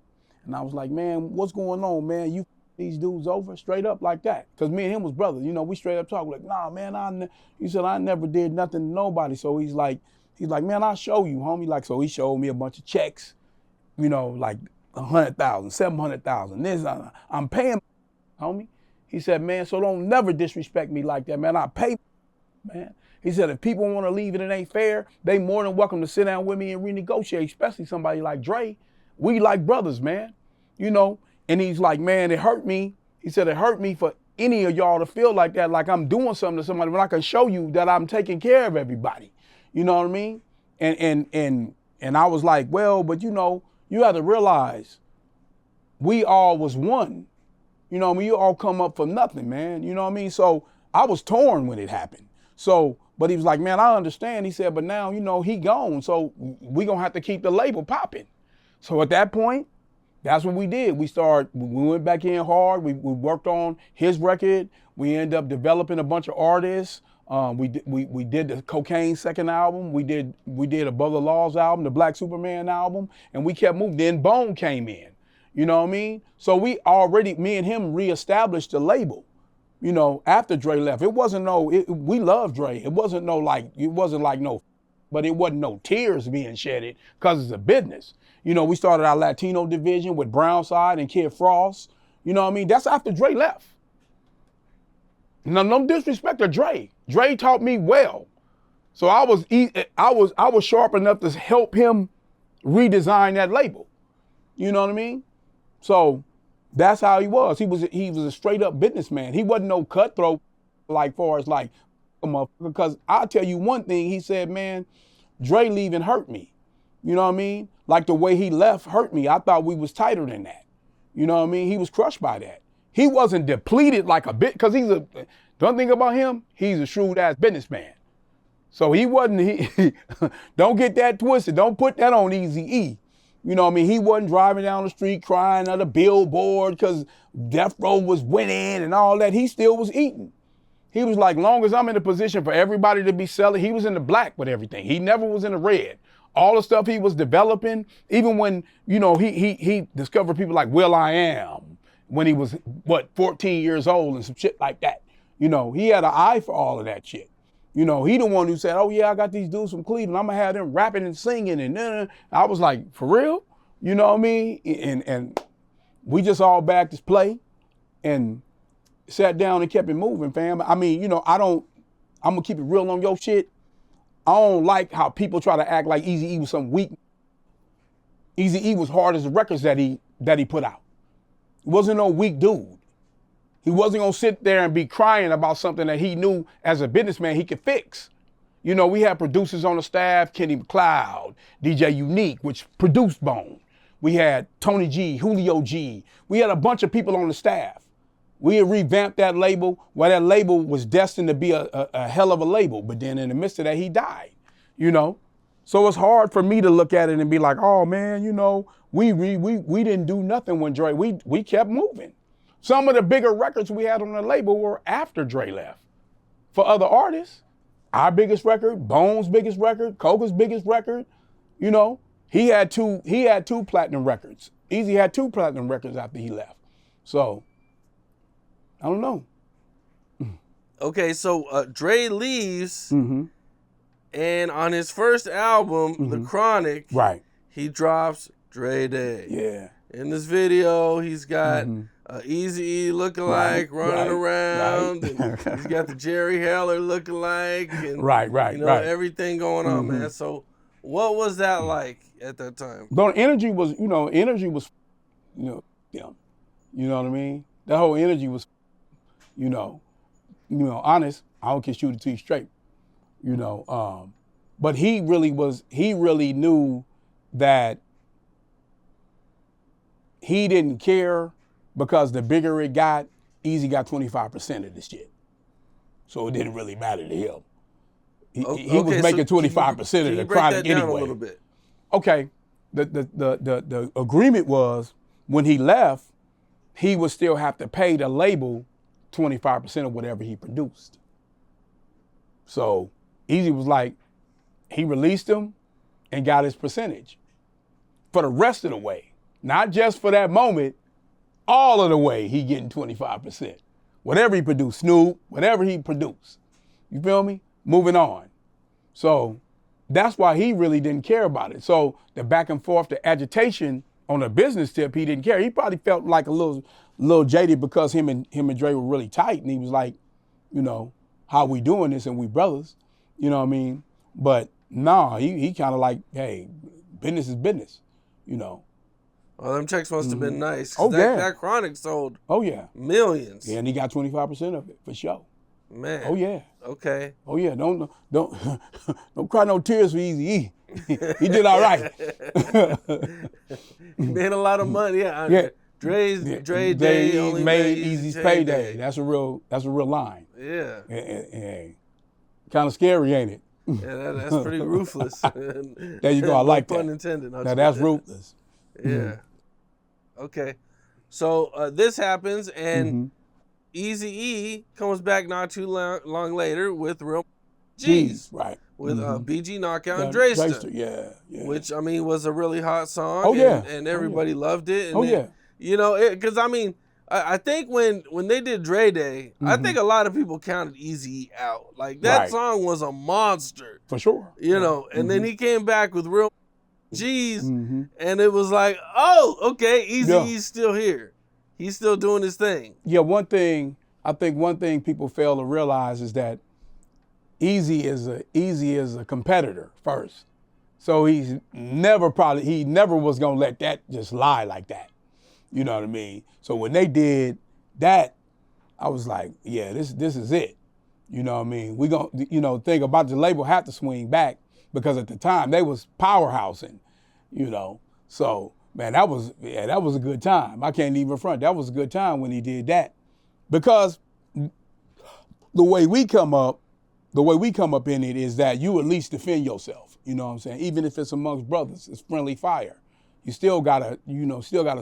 And I was like, man, what's going on, man? You these dudes over straight up like that? Because me and him was brothers. You know, we straight up talk. We're like, nah, man, he said, I never did nothing to nobody. So he's like, man, I'll show you, homie. Like, so he showed me a bunch of checks, you know, like 100,000, 700,000. This, I'm paying, homie. He said, man, so don't never disrespect me like that, man. I pay, man. He said, if people want to leave and it ain't fair, they more than welcome to sit down with me and renegotiate, especially somebody like Dre. We like brothers, man, you know? And he's like, man, it hurt me. He said, it hurt me for any of y'all to feel like that, like I'm doing something to somebody when I can show you that I'm taking care of everybody. You know what I mean? And I was like, well, but you know, you have to realize we all was one. You know what I mean? You all come up for nothing, man. You know what I mean? So I was torn when it happened. So, but he was like, man, I understand. He said, but now, you know, he gone. So we gonna have to keep the label popping. So at that point, that's what we did. We went back in hard. We worked on his record. We ended up developing a bunch of artists. We did the Cocaine second album. We did Above the Law's album, the Black Superman album, and we kept moving. Then Bone came in. You know what I mean? So me and him reestablished the label, you know, after Dre left. It wasn't we loved Dre. It wasn't but it wasn't no tears being shedded because it's a business. You know, we started our Latino division with Brownside and Kid Frost. You know what I mean? That's after Dre left. Now, no disrespect to Dre. Dre taught me well. So I was sharp enough to help him redesign that label. You know what I mean? So that's how he was. He was a straight up businessman. He wasn't no cutthroat because I'll tell you one thing, he said, man, Dre leaving hurt me. You know what I mean? Like the way he left hurt me. I thought we was tighter than that. You know what I mean? He was crushed by that. He wasn't depleted like a bit, because don't think about him, he's a shrewd ass businessman. So he wasn't, don't get that twisted. Don't put that on Eazy-E. You know what I mean? He wasn't driving down the street crying at a billboard because Death Row was winning and all that. He still was eating. He was like, long as I'm in a position for everybody to be selling, he was in the black with everything. He never was in the red. All the stuff he was developing, even when, you know, he discovered people like will.i.am when he was, 14 years old and some shit like that. You know, he had an eye for all of that shit. You know, he the one who said, oh yeah, I got these dudes from Cleveland. I'm gonna have them rapping and singing and I was like, for real? You know what I mean? And we just all backed his play and sat down and kept it moving, fam. I mean, you know, I'm gonna keep it real on your shit. I don't like how people try to act like Eazy-E was some weak. Eazy-E was hard as the records that he put out. He wasn't no weak dude. He wasn't gonna sit there and be crying about something that he knew as a businessman he could fix. You know, we had producers on the staff, Kenny McLeod, DJ Unique, which produced Bone. We had Tony G, Julio G. We had a bunch of people on the staff. We had revamped that label. Well, that label was destined to be a hell of a label, but then in the midst of that, he died, you know? So it's hard for me to look at it and be like, oh man, you know, we didn't do nothing when Dre, we kept moving. Some of the bigger records we had on the label were after Dre left. For other artists, our biggest record, Bone's biggest record, Coca's biggest record, you know, he had two platinum records. Eazy had 2 platinum records after he left. So, I don't know. Okay, so Dre leaves, Mm-hmm. and on his first album, The Chronic, Right. he drops Dre Day. Yeah. In this video, he's got Eazy-E lookalike running around. Right. And he's got the Jerry Heller lookalike. And, Right. you know, everything going on, man. So what was that like at that time? But energy was, you know what I mean? That whole energy was, you know, honest. I don't care, shoot it to you straight, you know. But he really knew that he didn't care, because the bigger it got, Eazy got 25% of the shit. So it didn't really matter to him. He was making 25% of the Chronic anyway. A little bit? Okay, the agreement was when he left, he would still have to pay the label 25% of whatever he produced. So Eazy was like, he released him and got his percentage for the rest of the way. Not just for that moment, all of the way he getting 25%. Whatever he produced, Snoop, whatever he produced. You feel me? Moving on. So that's why he really didn't care about it. So the back and forth, the agitation on a business tip, he didn't care. He probably felt like a little jaded because him and Dre were really tight, and he was like, you know, how we doing this, and we brothers, you know what I mean? But nah, he kind of like, hey, business is business, you know. Well, them checks must have been nice. Oh, yeah. That Chronic sold millions. Yeah, and he got 25% of it, for sure. Man. Oh, yeah. Okay. Oh, yeah, don't cry no tears for Eazy-E. He did all right. He made a lot of money. Yeah. Yeah. Dre Day only made Eazy's payday. That's a real line. Yeah. Kind of scary, ain't it? Yeah, that's pretty ruthless. There you go. I like that. Pun intended. Now that's ruthless. Yeah. Okay. So this happens, and Eazy-E comes back not too long later with Real G's. Right. With BG Knockout and Drayster. Yeah. Which, I mean, was a really hot song. Oh, yeah. And everybody loved it. And yeah. You know, because, I mean, I think when they did Dre Day, I think a lot of people counted Eazy out. Like, that song was a monster. For sure. You know, and then he came back with Real G's, and it was like, oh, okay, Eazy-E's still here. He's still doing his thing. Yeah, I think one thing people fail to realize is that Eazy is a competitor first. So he never was gonna let that just lie like that. You know what I mean? So when they did that, I was like, yeah, this is it. You know what I mean? We gonna, think about the label had to swing back because at the time they was powerhousing, So man, that was a good time. I can't even front. That was a good time when he did that. Because the way we come up in it is that you at least defend yourself. You know what I'm saying? Even if it's amongst brothers, it's friendly fire. You still gotta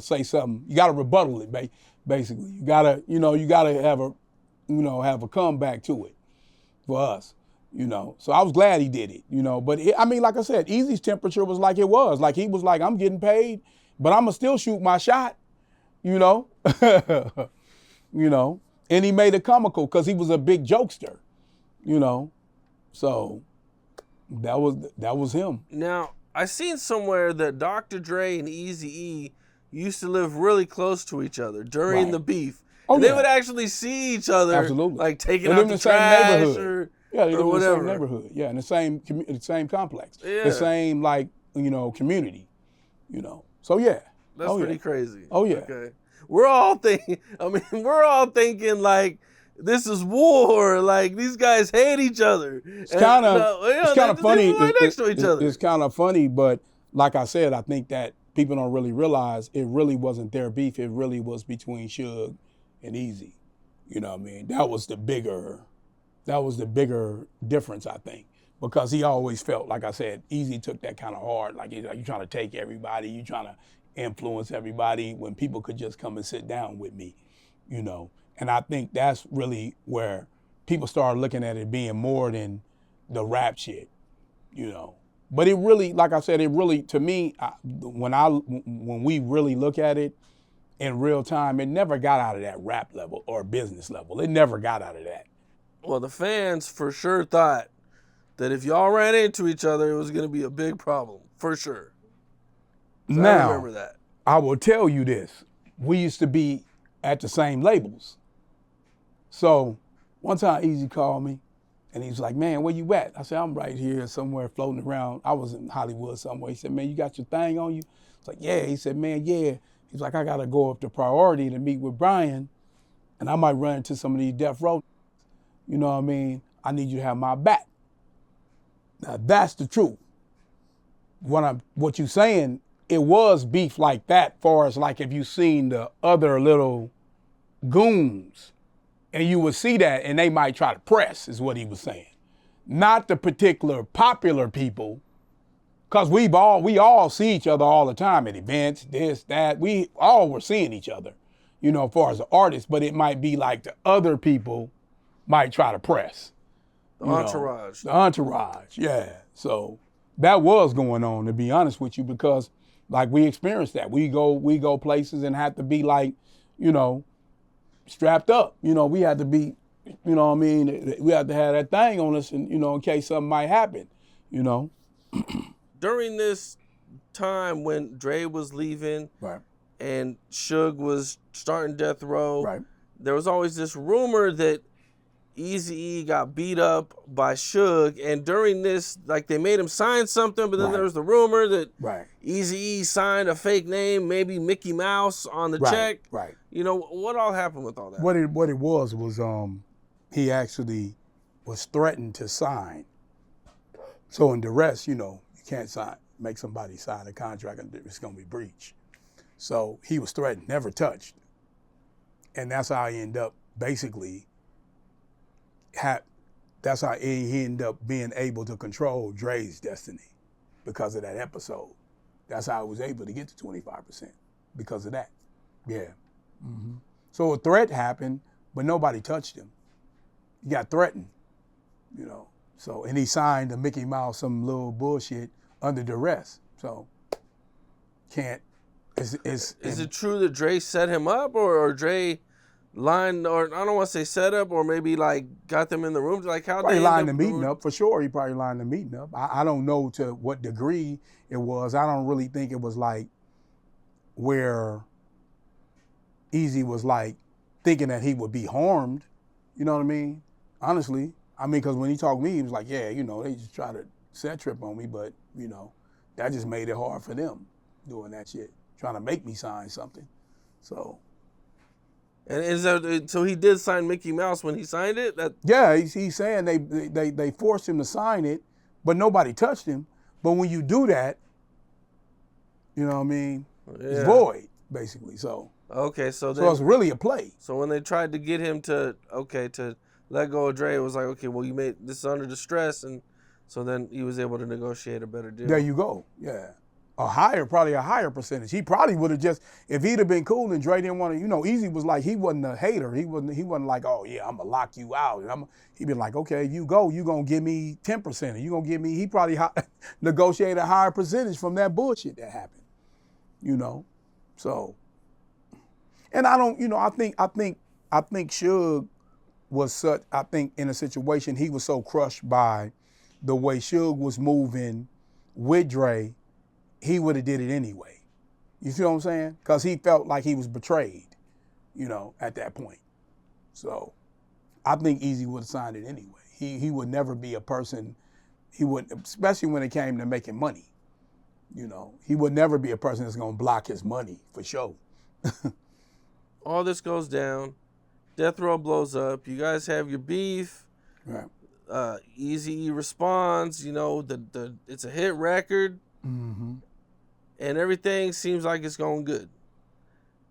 say something. You gotta rebuttal it, basically. You gotta have a comeback to it for us. So I was glad he did it. But like I said, Eazy's temperature was like it was. Like he was like, I'm getting paid, but I'ma still shoot my shot. And he made it comical because he was a big jokester. So that was him. Now, I seen somewhere that Dr. Dre and Eazy-E used to live really close to each other during the beef. Oh, They would actually see each other, like taking out the trash they or live in whatever. the same neighborhood. Yeah, in the same complex. Yeah. The same community. So yeah. That's pretty crazy. Oh yeah. Okay. We're all thinking like this is war. Like these guys hate each other. It's kind of funny. Right next to each other. It's kind of funny, but like I said, I think that people don't really realize it really wasn't their beef. It really was between Suge and Eazy. You know what I mean? That was the bigger difference, I think, because he always felt, like I said, Eazy took that kind of hard. Like you trying to take everybody, you trying to influence everybody when people could just come and sit down with me, And I think that's really where people started looking at it being more than the rap shit, But it really, like I said, to me, when we really look at it in real time, it never got out of that rap level or business level. It never got out of that. Well, the fans for sure thought that if y'all ran into each other, it was going to be a big problem, for sure. So now, I remember that. I will tell you this. We used to be at the same labels. So one time Eazy called me and he was like, man, where you at? I said, I'm right here somewhere floating around. I was in Hollywood somewhere. He said, man, you got your thing on you? I was like, yeah. He said, man, yeah. He's like, I got to go up to Priority to meet with Brian and I might run into some of these death row. You know what I mean? I need you to have my back. Now that's the truth. What you saying, it was beef like that far as like if you seen the other little goons and you would see that and they might try to press is what he was saying. Not the particular popular people, because we all see each other all the time at events, this, that. We all were seeing each other, as far as the artists, but it might be like the other people might try to press. The entourage. The entourage, yeah. So that was going on, to be honest with you, because like we experienced that. We go places and have to be like, strapped up. We had to be, we had to have that thing on us and, in case something might happen, During this time when Dre was leaving and Suge was starting Death Row, there was always this rumor that Eazy-E got beat up by Suge, and during this, like they made him sign something, but then there was the rumor that Eazy-E signed a fake name, maybe Mickey Mouse on the check. Right. What all happened with all that? What it was he actually was threatened to sign. So in duress, you can't make somebody sign a contract and it's gonna be breached. So he was threatened, never touched. And that's how he ended up basically, that's how he ended up being able to control Dre's destiny because of that episode. That's how he was able to get to 25% because of that. Yeah. Mm-hmm. So a threat happened, but nobody touched him. He got threatened, you know. So, and he signed to Mickey Mouse some little bullshit under duress. So, can't. Is it true that Dre set him up, or Dre lined, or I don't want to say set up, or maybe like got them in the room? Like how probably they lined the meeting up for sure. He probably lined the meeting up. I don't know to what degree it was. I don't really think it was like where Eazy was like thinking that he would be harmed. You know what I mean? Honestly, I mean, because when he talked to me, he was like, yeah, you know, they just try to set trip on me, but you know, that just made it hard for them doing that shit, trying to make me sign something. So. And is that, so he did sign Mickey Mouse when he signed it? Yeah, he's saying they forced him to sign it, but nobody touched him. But when you do that, you know what I mean? Yeah. It's void, basically. So okay, so it's really a play. So when they tried to get him to let go of Dre, it was like, okay, well, you made this under distress, and so then he was able to negotiate a better deal. There you go. Yeah. Probably a higher percentage. He probably would have just, if he'd have been cool and Dre didn't want to, you know, Eazy was like, he wasn't a hater. He wasn't like, oh yeah, I'm gonna lock you out. He'd be like, okay, if you go, you gonna give me 10%. You gonna give me, he probably negotiated a higher percentage from that bullshit that happened. You know? So, and I don't, you know, I think Suge was such, I think in a situation, he was so crushed by the way Suge was moving with Dre, he would have did it anyway. You feel what I'm saying? Because he felt like he was betrayed, you know, at that point. So I think Eazy would have signed it anyway. He would never be a person, he would, especially when it came to making money. You know, he would never be a person that's gonna block his money for sure. All this goes down. Death Row blows up. You guys have your beef. Right. Eazy responds. You know, it's a hit record. Mm-hmm. And everything seems like it's going good.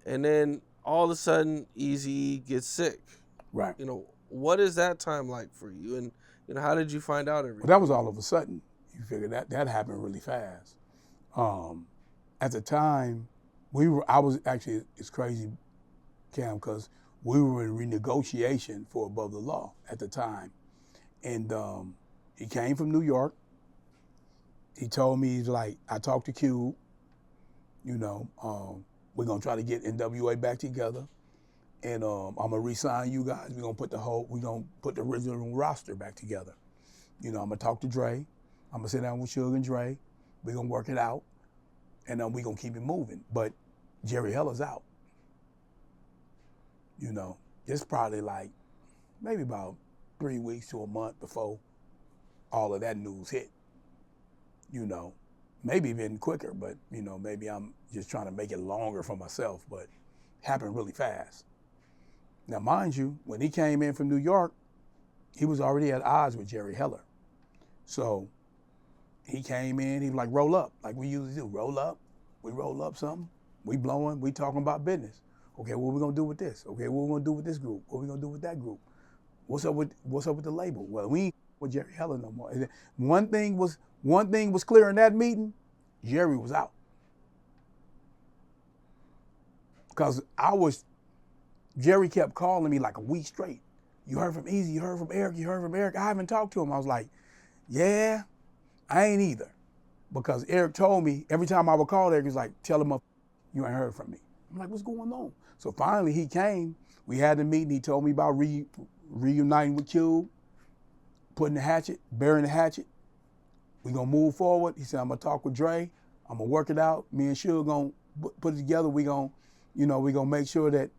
And then all of a sudden, Eazy gets sick. Right. You know, what is that time like for you? And you know, how did you find out everything? Well, that was all of a sudden. You figure that happened really fast. At the time, I was actually, it's crazy, Cam, because we were in renegotiation for Above the Law at the time. And he came from New York. He told me, he's like, I talked to Cube, you know, we're gonna try to get NWA back together. And I'm gonna re-sign you guys. We're gonna put the original roster back together. You know, I'm gonna talk to Dre. I'm gonna sit down with Suge and Dre. We're gonna work it out. And then we're gonna keep it moving. But Jerry Heller's out. You know, it's probably like maybe about 3 weeks to a month before all of that news hit. You know, maybe even quicker, but you know, maybe I'm just trying to make it longer for myself, but it happened really fast. Now, mind you, when he came in from New York, he was already at odds with Jerry Heller. So he came in, he was like, roll up, like we usually do, roll up. We roll up something, we blowing, we talking about business. Okay, what we gonna do with this? Okay, what we gonna do with this group? What we gonna do with that group? What's up with the label? Well, we ain't with Jerry Heller no more. One thing was clear in that meeting, Jerry was out. Because Jerry kept calling me like a week straight. You heard from Eazy, you heard from Eric, you heard from Eric. I haven't talked to him. I was like, yeah, I ain't either. Because Eric told me, every time I would call Eric, he was like, tell him you ain't heard from me. I'm like, what's going on? So finally he came, we had the meeting, he told me about reuniting with Cube, burying the hatchet. We gonna move forward. He said, I'm gonna talk with Dre, I'm gonna work it out. Me and Suge gonna put it together. We gonna make sure that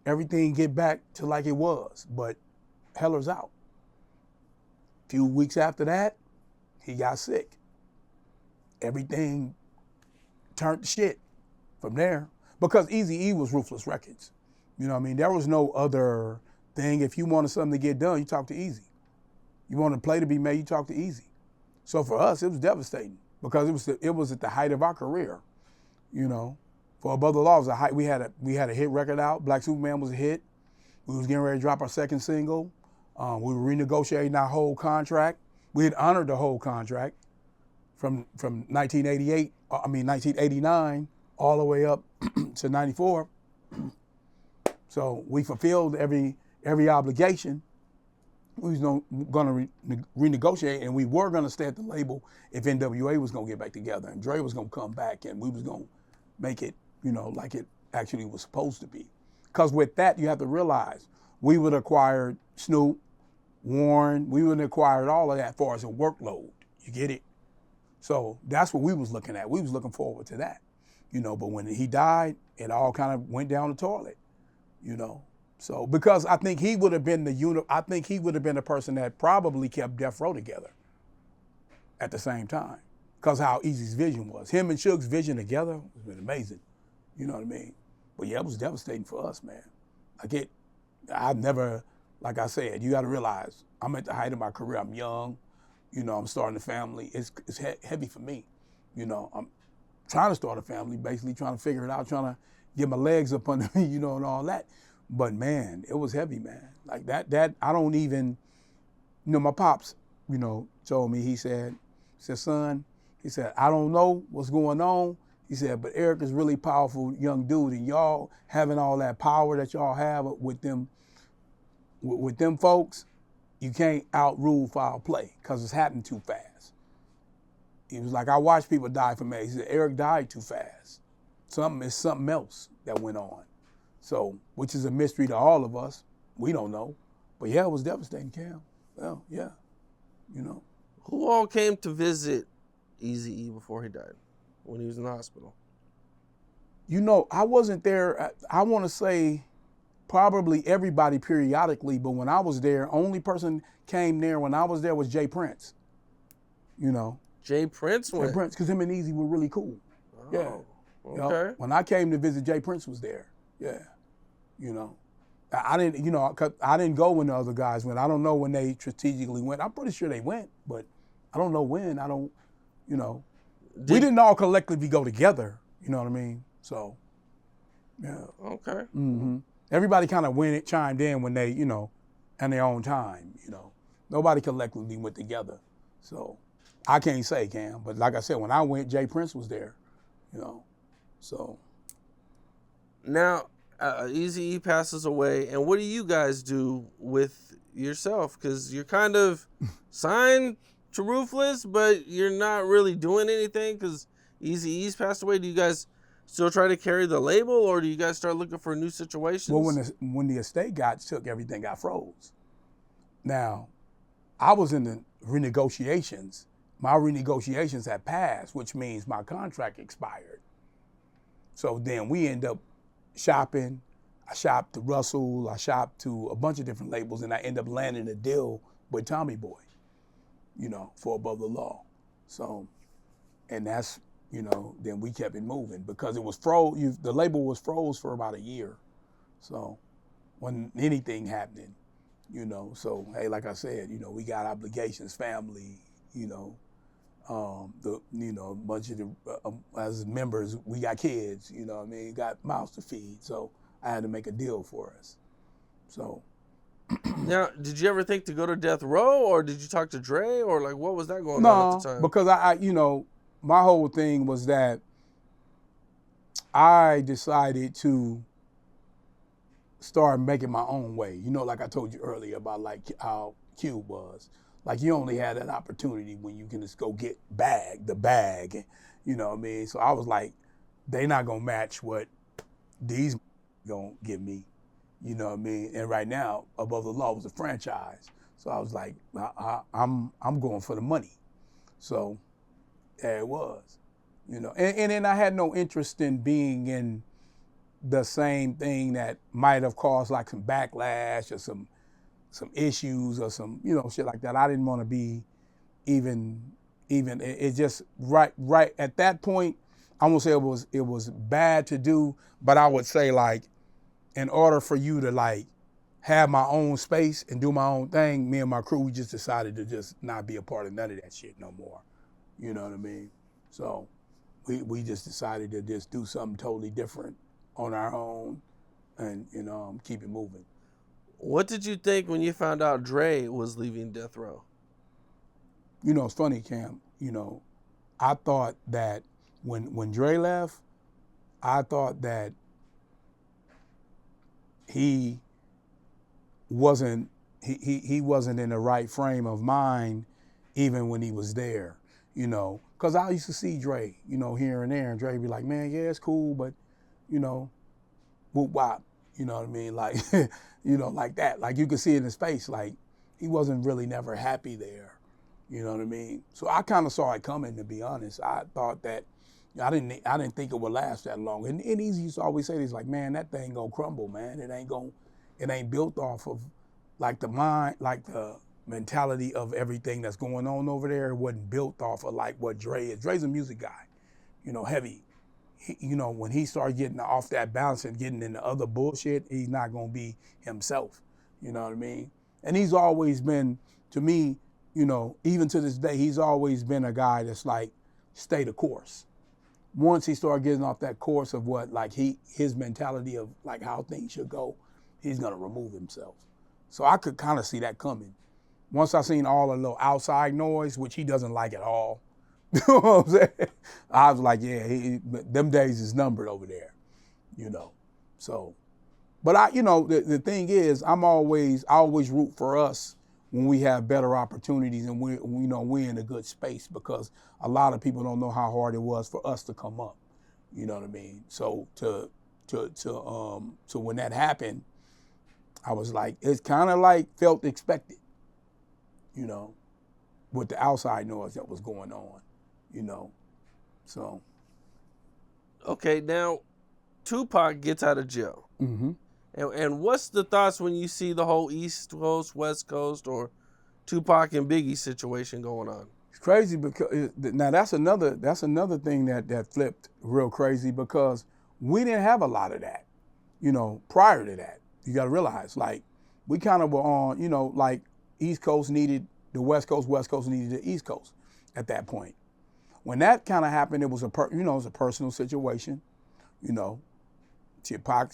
everything get back to like it was. But Heller's out. A few weeks after that, he got sick. Everything turned to shit from there. Because Eazy-E was Ruthless Records. You know what I mean? There was no other thing. If you wanted something to get done, you talk to Eazy. You wanted a play to be made, you talk to Eazy. So for us, it was devastating because it was at the height of our career, you know. For Above the Law, it was a height. We had a hit record out. Black Superman was a hit. We was getting ready to drop our second single. We were renegotiating our whole contract. We had honored the whole contract from 1989, all the way up to 94. So we fulfilled every obligation. We was going to renegotiate, and we were going to stay at the label if NWA was going to get back together, and Dre was going to come back, and we was going to make it, you know, like it actually was supposed to be. Because with that, you have to realize we would have acquired Snoop, Warren, we would have acquired all of that as far as a workload. You get it? So that's what we was looking at. We was looking forward to that, you know. But when he died, it all kind of went down the toilet, you know. So because I think he would have been the person that probably kept Death Row together at the same time, because how Eazy's vision was. Him and Suge's vision together has been amazing. You know what I mean? But yeah, it was devastating for us, man. I've never, like I said, you got to realize I'm at the height of my career. I'm young, you know. I'm starting a family. It's heavy for me, you know. I'm trying to start a family, basically trying to figure it out, trying to get my legs up under me, you know, and all that. But man, it was heavy, man. Like that I don't even, you know, my pops, you know, told me, he said, son, he said, I don't know what's going on. He said, but Eric is really powerful young dude, and y'all having all that power that y'all have with them folks, you can't outrule foul play because it's happening too fast. He was like, I watch people die from AIDS. He said, Eric died too fast. Something else that went on. So, which is a mystery to all of us. We don't know. But yeah, it was devastating, Cam. Well, yeah, you know. Who all came to visit Eazy-E before he died, when he was in the hospital? You know, I wasn't there. I want to say probably everybody periodically, but when I was there, only person came there when I was there was Jay Prince. You know. Jay Prince went? Jay Prince, because him and Eazy were really cool. Oh, yeah. Okay. Yep. When I came to visit, Jay Prince was there. Yeah. You know. I didn't, you know, 'cause I didn't go when the other guys went. I don't know when they strategically went. I'm pretty sure they went, but I don't know when. I don't, you know. We didn't all collectively go together, you know what I mean? So, yeah. Okay. Mm-hmm. Everybody kind of chimed in when they, you know, in their own time, you know. Nobody collectively went together. So, I can't say, Cam, but like I said, when I went, Jay Prince was there, you know, so. Now, Eazy-E passes away, and what do you guys do with yourself? Because you're kind of signed to Ruthless, but you're not really doing anything because Eazy-E's passed away. Do you guys still try to carry the label, or do you guys start looking for new situations? Well, when the estate got took, everything got froze. Now, I was in the renegotiations. My renegotiations had passed, which means my contract expired. So then we end up shopping. I shopped to Russell, I shopped to a bunch of different labels, and I end up landing a deal with Tommy Boy, you know, for Above the Law. So, and that's, you know, then we kept it moving because it was froze. The label was froze for about a year. So, when anything happening, you know, so, hey, like I said, you know, we got obligations, family, you know, a bunch of as members, we got kids, you know what I mean, got mouths to feed. So I had to make a deal for us. So. Now, did you ever think to go to Death Row, or did you talk to Dre, or like what was that going on at the time? No, because I, you know, my whole thing was that I decided to start making my own way. You know, like I told you earlier about like how Cube was. Like you only had that opportunity when you can just go get the bag, you know what I mean? So I was like, they not gonna match what these gonna give me, you know what I mean? And right now, Above the Law was a franchise. So I was like, I'm going for the money. So there it was, you know. And then I had no interest in being in the same thing that might have caused like some backlash or some issues or some, you know, shit like that. I didn't want to be even, it just right at that point, I won't say it was bad to do, but I would say like, in order for you to like have my own space and do my own thing, me and my crew, we just decided to just not be a part of none of that shit no more. You know what I mean? So we just decided to just do something totally different on our own and keep it moving. What did you think when you found out Dre was leaving Death Row? It's funny, Cam. I thought that when Dre left, I thought that he wasn't in the right frame of mind even when he was there, because I used to see Dre, here and there, and Dre be like, man, yeah, it's cool, but, whoop wop, you know what I mean? Like, like that. Like you could see in his face, like he wasn't really never happy there, you know what I mean? So I kind of saw it coming, to be honest. I thought that, I didn't think it would last that long. And Eazy used to always say this, like, man, that thing gonna crumble, man. It ain't built off of like the mind, like the mentality of everything that's going on over there. It wasn't built off of like what Dre is. Dre's a music guy, heavy. When he started getting off that balance and getting into other bullshit, he's not gonna be himself. You know what I mean? And he's always been, to me, even to this day, he's always been a guy that's like, stay the course. Once he started getting off that course of what, like his mentality of like how things should go, he's gonna remove himself. So I could kind of see that coming. Once I seen all the little outside noise, which he doesn't like at all, you know what I'm saying? I was like, yeah, them days is numbered over there, So, but the thing is, I always root for us when we have better opportunities and we're in a good space, because a lot of people don't know how hard it was for us to come up. You know what I mean? So to when that happened, I was like, it's kind of like felt expected, with the outside noise that was going on, so. Okay, now Tupac gets out of jail. Mm-hmm. And what's the thoughts when you see the whole East Coast, West Coast, or Tupac and Biggie situation going on? It's crazy because now that's another thing that flipped real crazy, because we didn't have a lot of that, prior to that. You got to realize, like, we kind of were on, like East Coast needed the West Coast, West Coast needed the East Coast at that point. When that kind of happened, it was it was a personal situation, Pac,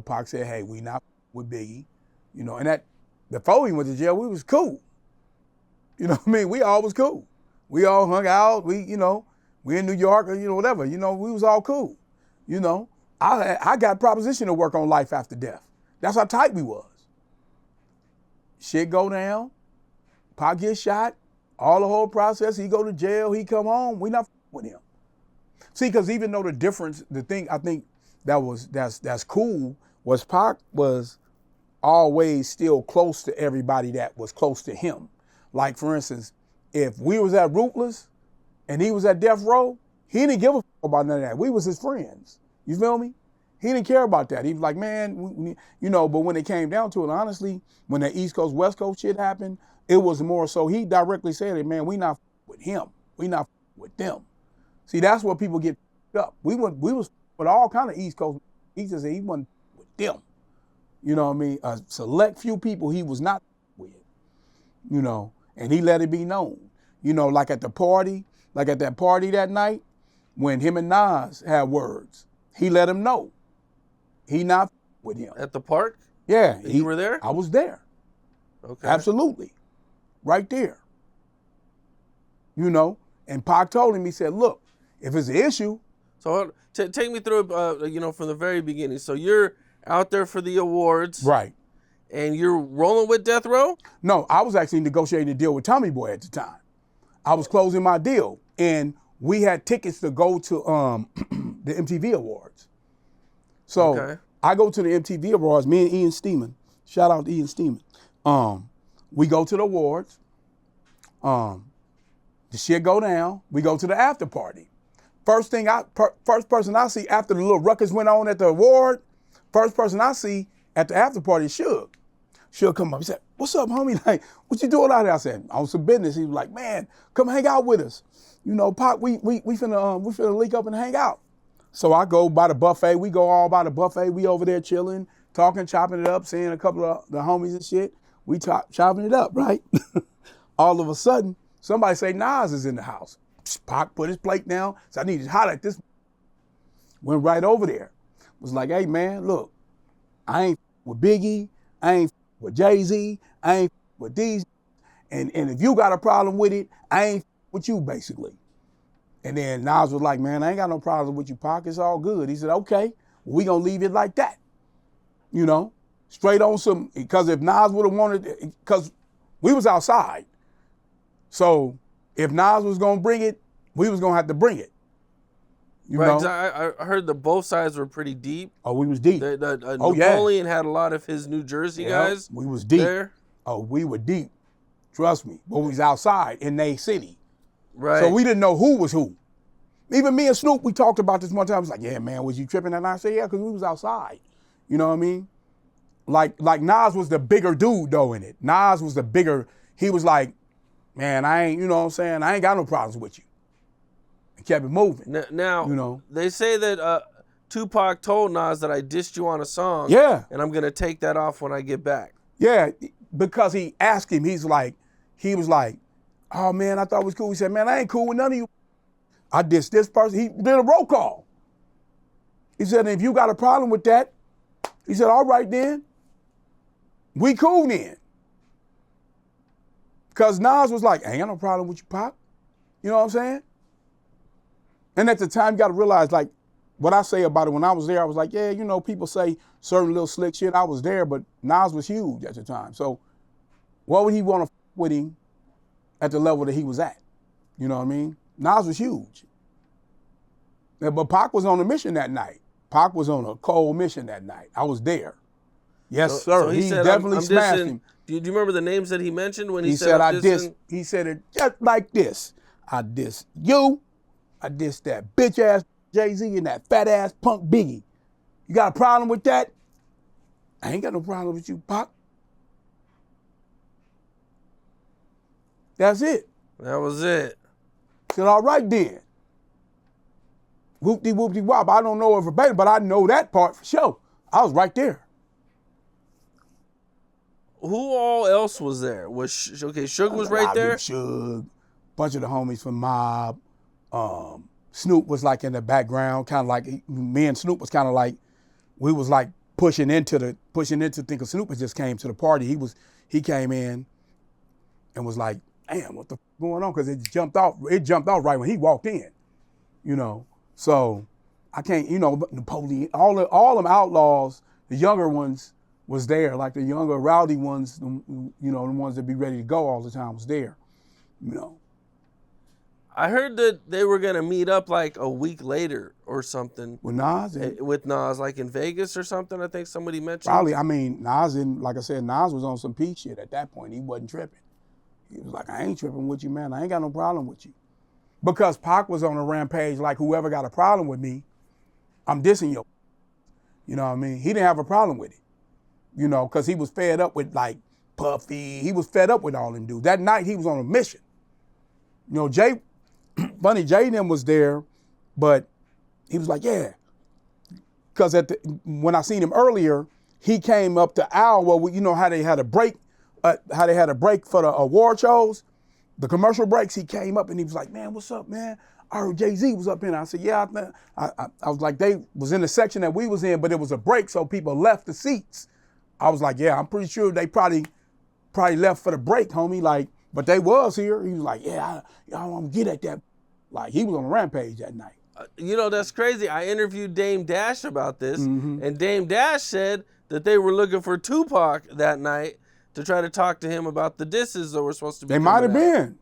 Pac said, hey, we not with Biggie, and that before he went to jail, we was cool. You know what I mean? We all was cool. We all hung out. We in New York or whatever. We was all cool. I got proposition to work on Life After Death. That's how tight we was. Shit go down. Pac get shot. All the whole process. He go to jail. He come home. We not with him. See, because even though the thing I think that's cool was Pac was always still close to everybody that was close to him. Like, for instance, if we was at Ruthless and he was at Death Row, he didn't give a fuck about none of that. We was his friends. You feel me? He didn't care about that. He was like, man, but when it came down to it, honestly, when the East Coast, West Coast shit happened, it was more so he directly said it, man, we not with him. We not with them. See, that's what people get up. We was with all kind of East Coast. He just said he wasn't with them. You know what I mean? A select few people he was not with, and he let it be known. Like at that party that night, when him and Nas had words, he let him know. He not with him. At the park? Yeah. You were there? I was there. Okay. Absolutely. Right there. And Pac told him, he said, look, if it's an issue. So take me through, from the very beginning. So you're out there for the awards. Right. And you're rolling with Death Row? No, I was actually negotiating a deal with Tommy Boy at the time. I was closing my deal, and we had tickets to go to the MTV Awards. So okay. I go to the MTV Awards, me and Ian Steeman. Shout out to Ian Steeman. We go to the awards. The shit go down. We go to the after party. First person I see after the little ruckus went on at the award, first person I see at the after party is Suge. Suge come up, he said, what's up, homie? Like, what you doing out there? I said, on some business. He was like, man, come hang out with us. Pac, we finna link up and hang out. So I go by the buffet. We go all by the buffet. We over there chilling, talking, chopping it up, seeing a couple of the homies and shit. We chopping it up, right? All of a sudden, somebody say Nas is in the house. Pac put his plate down. So I need to holler at this. Went right over there. Was like, hey man, look, I ain't with Biggie, I ain't with Jay-Z, I ain't with these. And if you got a problem with it, I ain't with you, basically. And then Nas was like, man, I ain't got no problem with you, Pac. It's all good. He said, okay, we gonna leave it like that. You know, straight on some, because if Nas would have wanted, because we was outside. So if Nas was gonna bring it, we was gonna have to bring it. You know? I heard that both sides were pretty deep. Oh, we was deep. Napoleon had a lot of his New Jersey guys. We was deep. There. Oh, we were deep. Trust me. But we was outside in their city. Right. So we didn't know who was who. Even me and Snoop, we talked about this one time. I was like, yeah, man, was you tripping? And I said, yeah, because we was outside. You know what I mean? Like Nas was the bigger dude, though, in it. Nas was the bigger, he was like, man, I ain't, you know what I'm saying? I ain't got no problems with you. And kept it moving. Now, you know, they say that Tupac told Nas that I dissed you on a song. Yeah. And I'm going to take that off when I get back. Yeah, because he asked him, he was like, oh man, I thought it was cool. He said, man, I ain't cool with none of you. I dissed this person. He did a roll call. He said, if you got a problem with that, he said, all right then. We cool then. Because Nas was like, I ain't got no problem with you, Pop. You know what I'm saying? And at the time, you got to realize, like, what I say about it, when I was there, I was like, yeah, you know, people say certain little slick shit. I was there, but Nas was huge at the time. So what would he want to with him at the level that he was at? You know what I mean? Nas was huge. Yeah, but Pac was on a mission that night. Pac was on a cold mission that night. I was there. Yes, sir. So he said, definitely I'm smashed dissing, him. Do you remember the names that he mentioned when he said I'm I dissed? He said it just like this. I dissed you. I dissed that bitch ass Jay-Z and that fat ass punk Biggie. You got a problem with that? I ain't got no problem with you, Pac. That's it. That was it. Said, all right then. Whoop-de-whoop-de-wop. I don't know it verbatim, but I know that part for sure. I was right there. Who all else was there? Was Suge was right there? Suge, bunch of the homies from Mob. Snoop was like in the background, kind of like, me and Snoop was kind of like, we was like pushing into think of Snoop just came to the party. He came in and was like, damn, what the f going on? Because it jumped off right when he walked in, you know. So I can't, you know, Napoleon, all them outlaws, the younger ones was there, like the younger rowdy ones, you know, the ones that be ready to go all the time was there, you know. I heard that they were gonna meet up like a week later or something. With Nas? With Nas, like in Vegas or something, I think somebody mentioned. Probably, I mean, like I said, Nas was on some peak shit at that point. He wasn't tripping. He was like, I ain't tripping with you, man. I ain't got no problem with you. Because Pac was on a rampage, like whoever got a problem with me, I'm dissing you. You know what I mean? He didn't have a problem with it. You know, because he was fed up with like Puffy. He was fed up with all them dudes. That night he was on a mission. You know, Jay and them was there, but he was like, yeah. Because when I seen him earlier, he came up to Al, well, you know how they had a break, for the award shows, the commercial breaks. He came up and he was like, man, what's up, man? I heard Jay-Z was up in. I said, yeah, I was like, they was in the section that we was in, but it was a break, so people left the seats. I was like, yeah, I'm pretty sure they probably left for the break, homie. Like, but they was here. He was like, yeah, I want to get at that. Like, he was on a rampage that night. You know, that's crazy. I interviewed Dame Dash about this, and Dame Dash said that they were looking for Tupac that night to try to talk to him about the disses that were supposed to be. They might have been.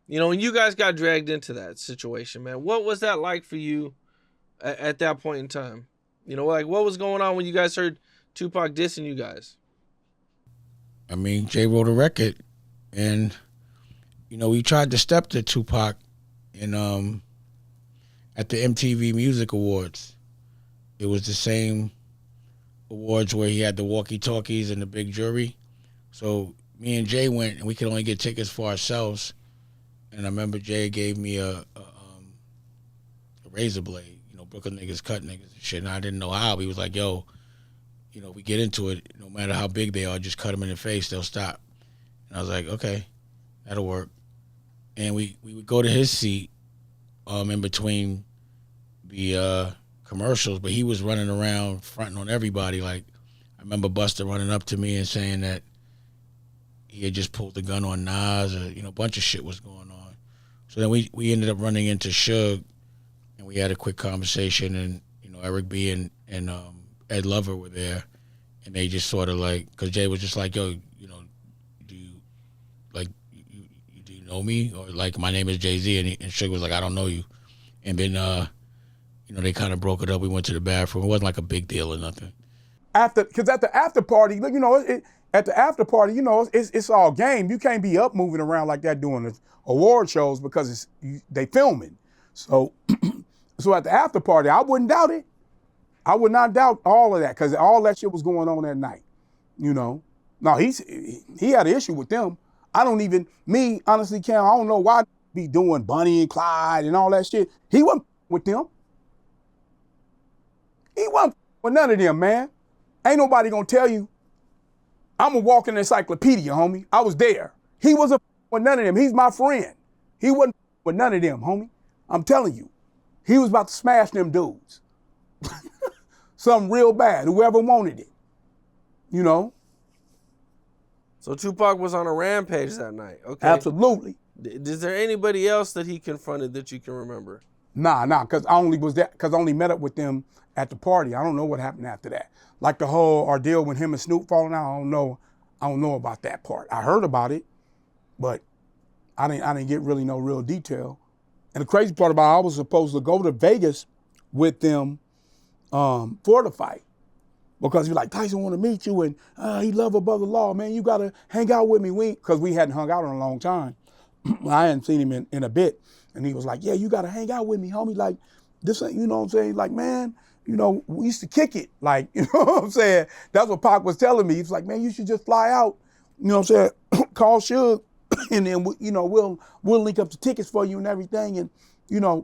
You know, when you guys got dragged into that situation, man, what was that like for you at that point in time? You know, like, what was going on when you guys heard Tupac dissing you guys? I mean, Jay wrote a record, and, you know, we tried to step to Tupac in at the MTV Music Awards. It was the same awards where he had the walkie-talkies and the big jury. So me and Jay went, and we could only get tickets for ourselves. And I remember Jay gave me a razor blade. You know, Brooklyn niggas cut niggas and shit, and I didn't know how. He was like, yo, you know, we get into it, no matter how big they are, just cut them in the face, they'll stop. And I was like, okay, that'll work. and we would go to his seat in between the commercials, but he was running around fronting on everybody. Like, I remember Buster running up to me and saying that he had just pulled the gun on Nas, or, a bunch of shit was going on. So then we ended up running into Suge, and we had a quick conversation, and, Eric B. and Ed Lover were there, and they just sort of like, because Jay was just like, yo, do you know me? Or like, my name is Jay-Z, and Suge was like, I don't know you. And then, they kind of broke it up. We went to the bathroom. It wasn't like a big deal or nothing. Because at the after party, at the after party, it's all game. You can't be up moving around like that doing the award shows because they filming. So, so at the after party, I wouldn't doubt it. I would not doubt all of that because all that shit was going on that night. No, he had an issue with them. Honestly, Cam, I don't know why be doing Bonnie and Clyde and all that shit. He wasn't with them. He wasn't with none of them, man. Ain't nobody gonna tell you. I'm a walking encyclopedia, homie. I was there. He wasn't with none of them. He's my friend. He wasn't with none of them, homie. I'm telling you. He was about to smash them dudes. Something real bad, whoever wanted it. So Tupac was on a rampage that night, okay? Absolutely. Is there anybody else that he confronted that you can remember? Nah, because I only met up with them at the party. I don't know what happened after that. Like the whole ordeal when him and Snoop falling out, I don't know about that part. I heard about it, but I didn't get really no real detail. And the crazy part about it, I was supposed to go to Vegas with them for the fight. Because he's like, Tyson want to meet you, and he love above the law, man. You got to hang out with me. Because we hadn't hung out in a long time. I hadn't seen him in a bit. And he was like, yeah, you got to hang out with me, homie. Like, this ain't, you know what I'm saying? Like, man, we used to kick it. Like, you know what I'm saying? That's what Pac was telling me. He was like, man, you should just fly out. You know what I'm saying? Call Suge, and then, we'll link up the tickets for you and everything. And,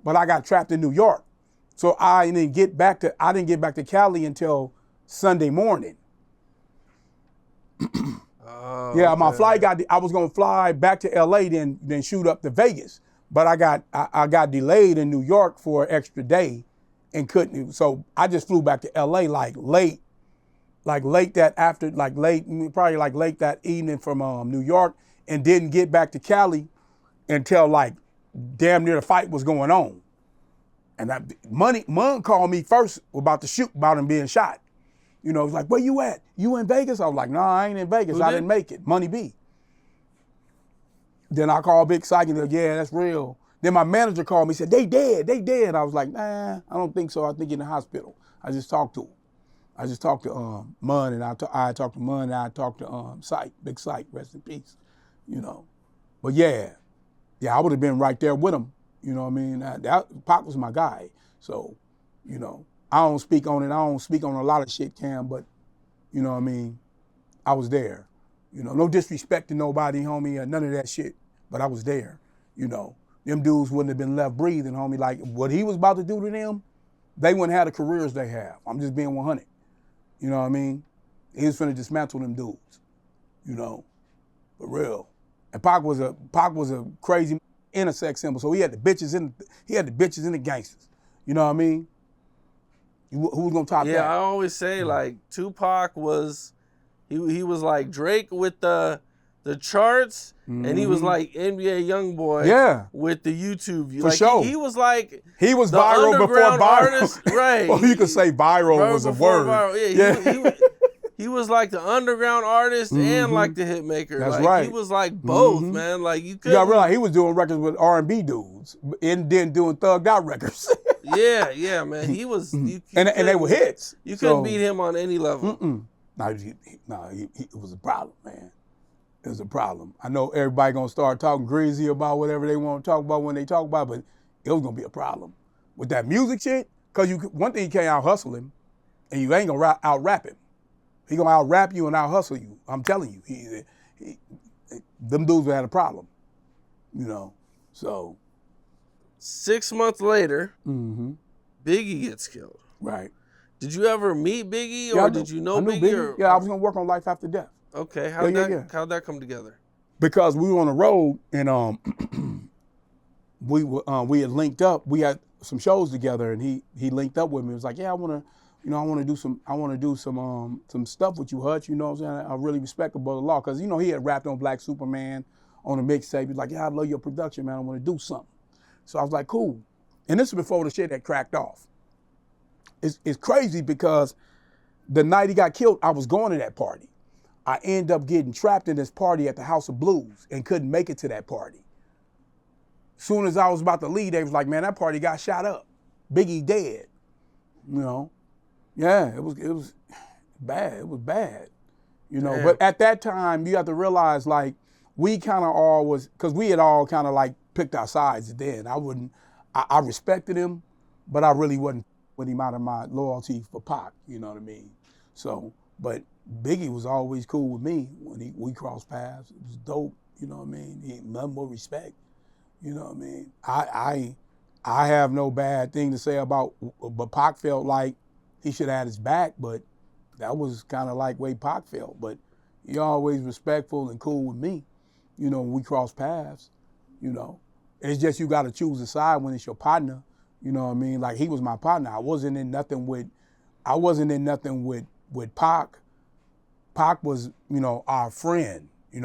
but I got trapped in New York. So I didn't get back to Cali until Sunday morning. Yeah, my flight I was gonna fly back to LA, then shoot up to Vegas. But I got delayed in New York for an extra day and couldn't. So I just flew back to LA late that evening from New York, and didn't get back to Cali until like damn near the fight was going on. And Mun called me first about him being shot. He was like, where you at? You in Vegas? I was like, no, I ain't in Vegas. I didn't make it. Money B. Then I called Big Psych and yeah, that's real. Then my manager called me and said, they dead. I was like, nah, I don't think so. I think in the hospital. I just talked to him. I just talked to Mun, and I talked to Mun, and I talked to Psych, Big Psych, rest in peace. But yeah, I would have been right there with him. You know what I mean? Pac was my guy. So, I don't speak on it. I don't speak on a lot of shit, Cam, but, you know what I mean? I was there. No disrespect to nobody, homie, or none of that shit, but I was there. Them dudes wouldn't have been left breathing, homie. Like, what he was about to do to them, they wouldn't have the careers they have. I'm just being 100. You know what I mean? He was finna dismantle them dudes, for real. And Pac was a crazy intersex symbol. So he had the bitches and the gangsters. You know what I mean? Who's gonna top that? Yeah, I always say like Tupac was, he was like Drake with the charts, and he was like NBA YoungBoy with the YouTube. For sure. He was like he was viral before viral. Artist, right? Well, you could say viral was a word. Viral. Yeah. He was like the underground artist and like the hit maker. That's like, right. He was like both, man. Like you could. You gotta realize he was doing records with R&B dudes and then doing thugged out records. yeah, man. He was. And they were hits. You couldn't beat him on any level. No, it was a problem, man. It was a problem. I know everybody gonna start talking greasy about whatever they want to talk about when they talk about it, but it was gonna be a problem with that music shit. Cause one thing you can't out hustle him, and you ain't gonna out rap him. He gonna out rap you and out hustle you. I'm telling you, them dudes had a problem, So 6 months later, Biggie gets killed. Right. Did you ever meet Biggie, or did you know Biggie? Yeah, I was gonna work on Life After Death. Okay, how'd that come together? Because we were on the road, and we had linked up. We had some shows together, and he linked up with me. He was like, yeah, I want to do some stuff with you, Hutch. You know what I'm saying? I really respect the brother Law, because he had rapped on Black Superman on a mixtape. He's like, yeah, I love your production, man. I want to do something. So I was like, cool. And this is before the shit had cracked off. It's crazy because the night he got killed, I was going to that party. I ended up getting trapped in this party at the House of Blues and couldn't make it to that party. Soon as I was about to leave, they was like, man, that party got shot up. Biggie dead. Yeah, it was bad. It was bad. Damn. But at that time, you have to realize, like, we kind of all was, because we had all kind of like picked our sides then. I respected him, but I really wasn't with him out of my loyalty for Pac, you know what I mean? So, but Biggie was always cool with me when we crossed paths. It was dope, you know what I mean? He had nothing but respect, you know what I mean? I have no bad thing to say about, but Pac felt like he should have had his back, but that was kind of like way Pac felt. But he always respectful and cool with me, when we cross paths, It's just you got to choose a side when it's your partner, you know what I mean? Like, he was my partner. I wasn't in nothing with Pac. Pac was, our friend. He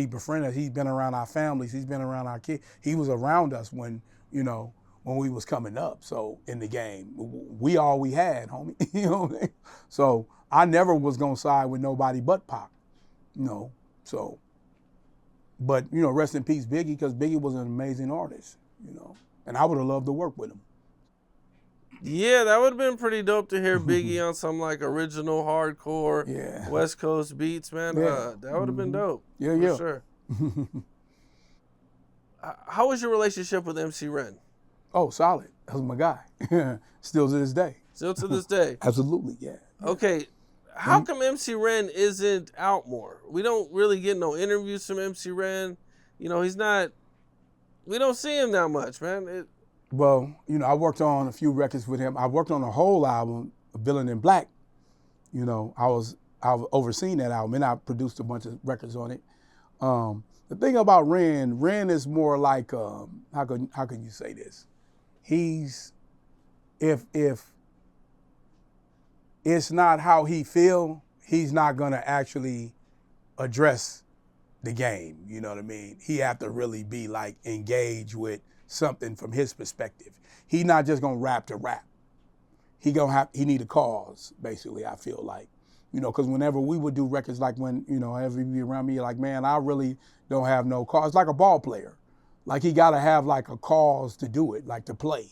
befriended us. He's been around our families. He's been around our kids. He was around us when we was coming up. So in the game, we all we had, homie. You know what I mean? So I never was gonna side with nobody but Pac. So. But rest in peace, Biggie, because Biggie was an amazing artist. And I would have loved to work with him. Yeah, that would have been pretty dope to hear Biggie on some like original hardcore West Coast beats, man. Yeah. That would have been dope. Yeah, for yeah. Sure. How was your relationship with MC Ren? Oh, solid. That was my guy. Still to this day. Still to this day? Absolutely, yeah. Okay, how come MC Ren isn't out more? We don't really get no interviews from MC Ren. He's not, we don't see him that much, man. Well, I worked on a few records with him. I worked on the whole album, Villain in Black. I was overseeing that album, and I produced a bunch of records on it. The thing about Ren is more like, how can you say this? He's, if it's not how he feel, he's not gonna actually address the game, you know what I mean? He have to really be like engaged with something from his perspective. He not just gonna rap to rap. He need a cause, basically, I feel like. Because whenever we would do records, like when, everybody around me, like, man, I really don't have no cause. It's like a ball player. Like, he gotta have like a cause to do it, like to play.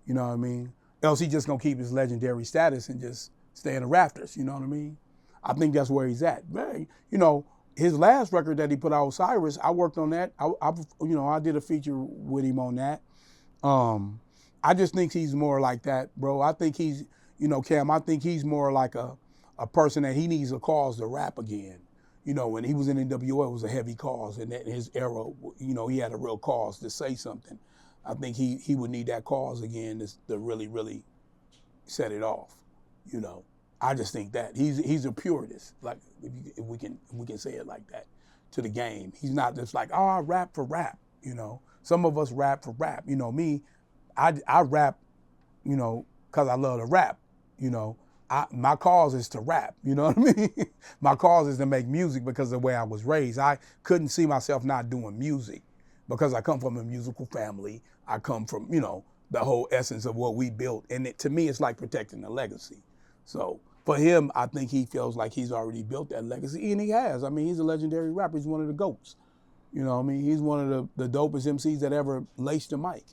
You know what I mean? Else he just gonna keep his legendary status and just stay in the rafters, you know what I mean? I think that's where he's at. Man, his last record that he put out, Cyrus, I worked on that. I did a feature with him on that. I just think he's more like that, bro. I think he's, Cam, I think he's more like a person that he needs a cause to rap again. When he was in NWO, it was a heavy cause, and in his era, he had a real cause to say something. I think he would need that cause again to really, really set it off. I just think that he's a purist, like if we can say it like that, to the game. He's not just like, oh, I rap for rap. Some of us rap for rap. Me, I rap, because I love to rap. My cause is to rap. You know what I mean? My cause is to make music because of the way I was raised. I couldn't see myself not doing music because I come from a musical family. I come from, the whole essence of what we built. And to me, it's like protecting the legacy. So for him, I think he feels like he's already built that legacy, and he has. I mean, he's a legendary rapper. He's one of the GOATs. He's one of the dopest MCs that ever laced the mic,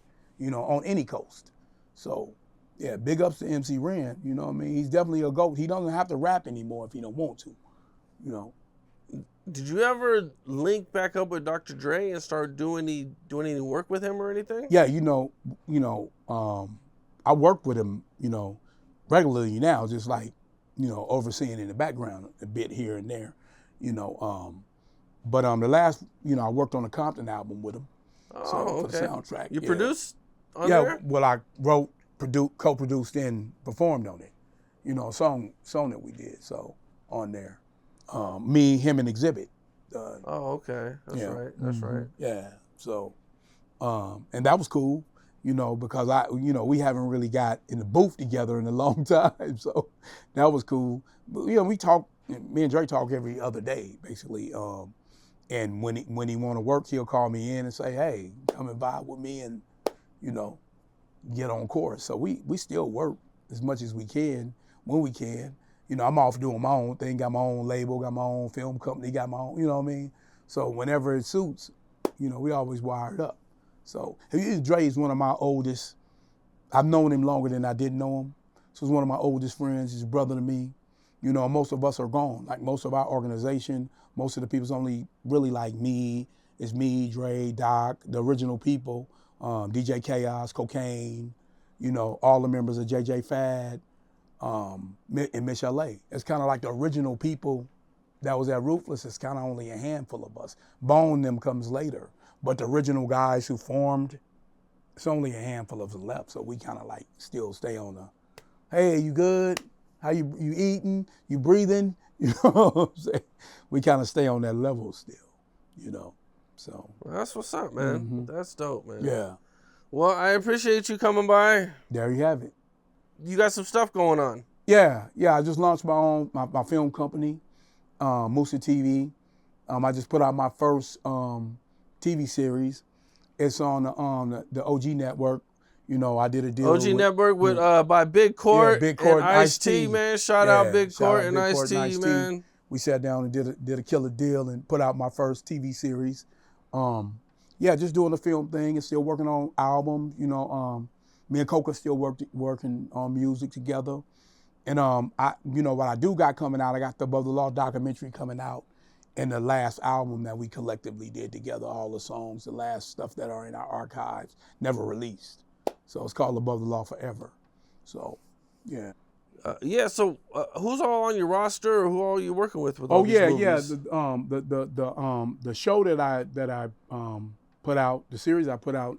on any coast. So, yeah, big ups to MC Ren, He's definitely a GOAT. He doesn't have to rap anymore if he don't want to, Did you ever link back up with Dr. Dre and start doing any work with him or anything? Yeah, I work with him, regularly now, just like, overseeing in the background a bit here and there, But the last, I worked on a Compton album with him. For the soundtrack. You produced on there? Yeah, well, I wrote, co-produced, and performed on it. A song that we did, so on there. Me, him, and Exhibit. Okay. That's right. That's right. Yeah, so And that was cool, because we haven't really got in the booth together in a long time. So that was cool. But, we talk, me and Dre talk every other day, basically. And when he want to work, he'll call me in and say, hey, come and vibe with me and, get on course. So we still work as much as we can when we can. I'm off doing my own thing, got my own label, got my own film company, got my own, you know what I mean? So whenever it suits, we always wired up. So Dre is one of my oldest. I've known him longer than I didn't know him. So he's one of my oldest friends. He's a brother to me. Most of us are gone. Like most of our organization, most of the people's only really like me. It's me, Dre, Doc, the original people, DJ Chaos, Cocaine, all the members of JJ Fad, and Miss LA. It's kind of like the original people that was at Ruthless. It's kind of only a handful of us. Bone them comes later. But the original guys who formed, it's only a handful of us left. So we kind of like still stay on the, hey, you good? How you eating? You breathing? You know what I'm saying? We kind of stay on that level still, So. Well, that's what's up, man. That's dope, man. Yeah. Well, I appreciate you coming by. There you have it. You got some stuff going on. Yeah. I just launched my film company, Musa TV. I just put out my first TV series. It's on the OG network. I did a deal. OG network with by Big Court, Big Court and Ice-T, man. Shout out Big Court and Ice-T, man. We sat down and did a killer deal and put out my first TV series. Just doing the film thing and still working on albums. Me and Coca still working on music together. And what I do got coming out, I got the Above the Law documentary coming out, and the last album that we collectively did together, all the songs, the last stuff that are in our archives, never released. So it's called Above the Law Forever. So, yeah. So who's all on your roster, or who all you working with these movies? The show that I put out, the series I put out,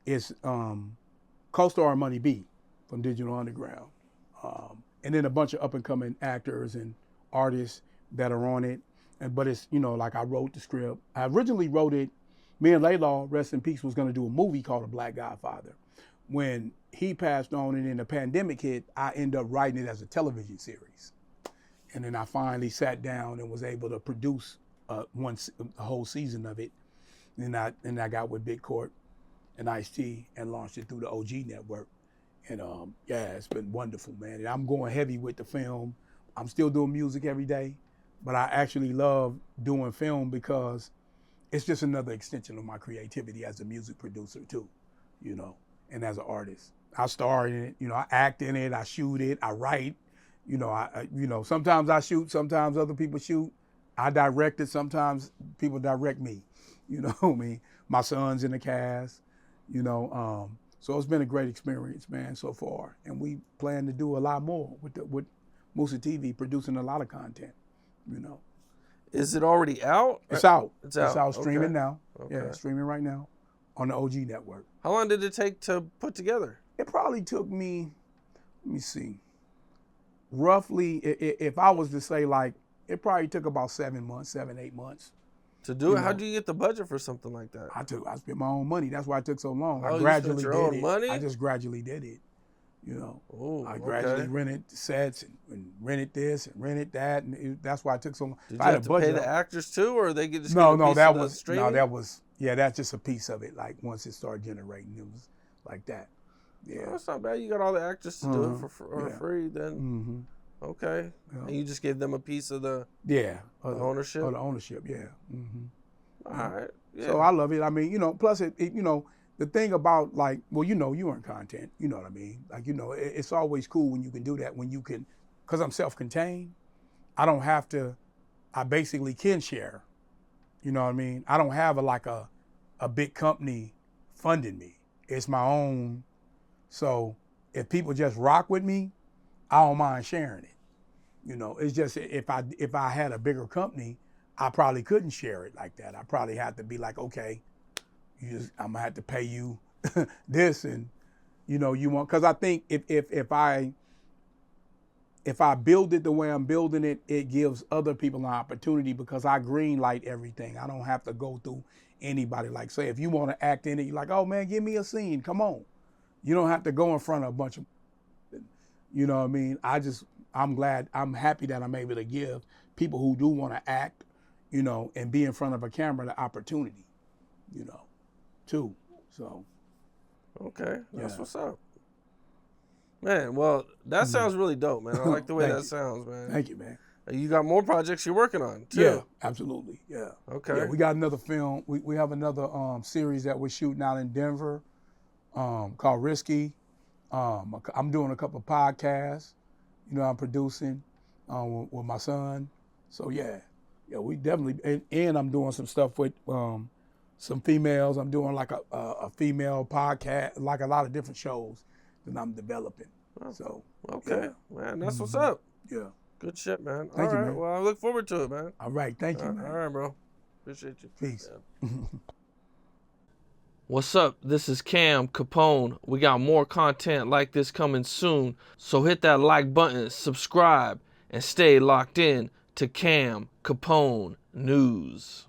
is co-star Money B from Digital Underground, and then a bunch of up and coming actors and artists that are on it. But it's like I wrote the script. I originally wrote it. Me and Laylaw, rest in peace, was going to do a movie called The Black Godfather. When he passed on and then the pandemic hit, I ended up writing it as a television series. And then I finally sat down and was able to produce a whole season of it. And I got with Big Court and Ice-T and launched it through the OG network. And it's been wonderful, man. And I'm going heavy with the film. I'm still doing music every day, but I actually love doing film because it's just another extension of my creativity as a music producer too, and as an artist. I star in it, I act in it, I shoot it, I write, sometimes I shoot, sometimes other people shoot. I direct it, sometimes people direct me, My son's in the cast, so it's been a great experience, man, so far. And we plan to do a lot more with Musa TV, producing a lot of content, Is it already out? It's out. It's out streaming now. Okay. Yeah, streaming right now on the OG network. How long did it take to put together? It probably took me, let me see, roughly, if I was to say it probably took about 7 months, 8 months. To do it? How do you get the budget for something like that? I spent my own money. That's why it took so long. Oh, I gradually you spent your own did it. money? I just gradually did it. Ooh, I gradually rented sets and rented this and rented that, and that's why it took so long. Did you have to pay the actors too, or they get just that's just a piece of it. Like once it started generating, it was like that. Yeah, that's not bad. You got all the actors to do it for free. Then okay, and you just gave them a piece of the ownership. Of the ownership, yeah. All right. Yeah. So I love it. I mean, plus it the thing about you're in content, you know what I mean? It's always cool when you can do that, when you can, because I'm self-contained, I basically can share, you know what I mean? I don't have a big company funding me. It's my own. So if people just rock with me, I don't mind sharing it. It's just if I had a bigger company, I probably couldn't share it like that. I probably had to be like, okay, I'm gonna have to pay you this, and you want, because I think if I if I build it the way I'm building it, it gives other people an opportunity because I green light everything. I don't have to go through anybody. Like, say, if you want to act in it, you're like, oh man, give me a scene. Come on. You don't have to go in front of a bunch of, you know what I mean? I'm happy that I'm able to give people who do want to act, you know, and be in front of a camera the opportunity, you know, too. So. Okay, that's what's up. Man, well, that sounds really dope, man. I like the way that sounds, man. Thank you, man. You got more projects you're working on, too. Yeah, absolutely, yeah. Okay. Yeah, we got another film. We have another series that we're shooting out in Denver called Risky. I'm doing a couple of podcasts, you know, I'm producing with my son. So, yeah, we definitely, and I'm doing some stuff with some females. I'm doing like a female podcast, like a lot of different shows that I'm developing. So okay, man, that's what's up. Yeah, good shit, man. Thank you, man. Well, I look forward to it, man. All right, thank you, man. All right, bro. Appreciate you. Peace. Yeah. What's up? This is Cam Capone. We got more content like this coming soon, so hit that like button, subscribe, and stay locked in to Cam Capone News.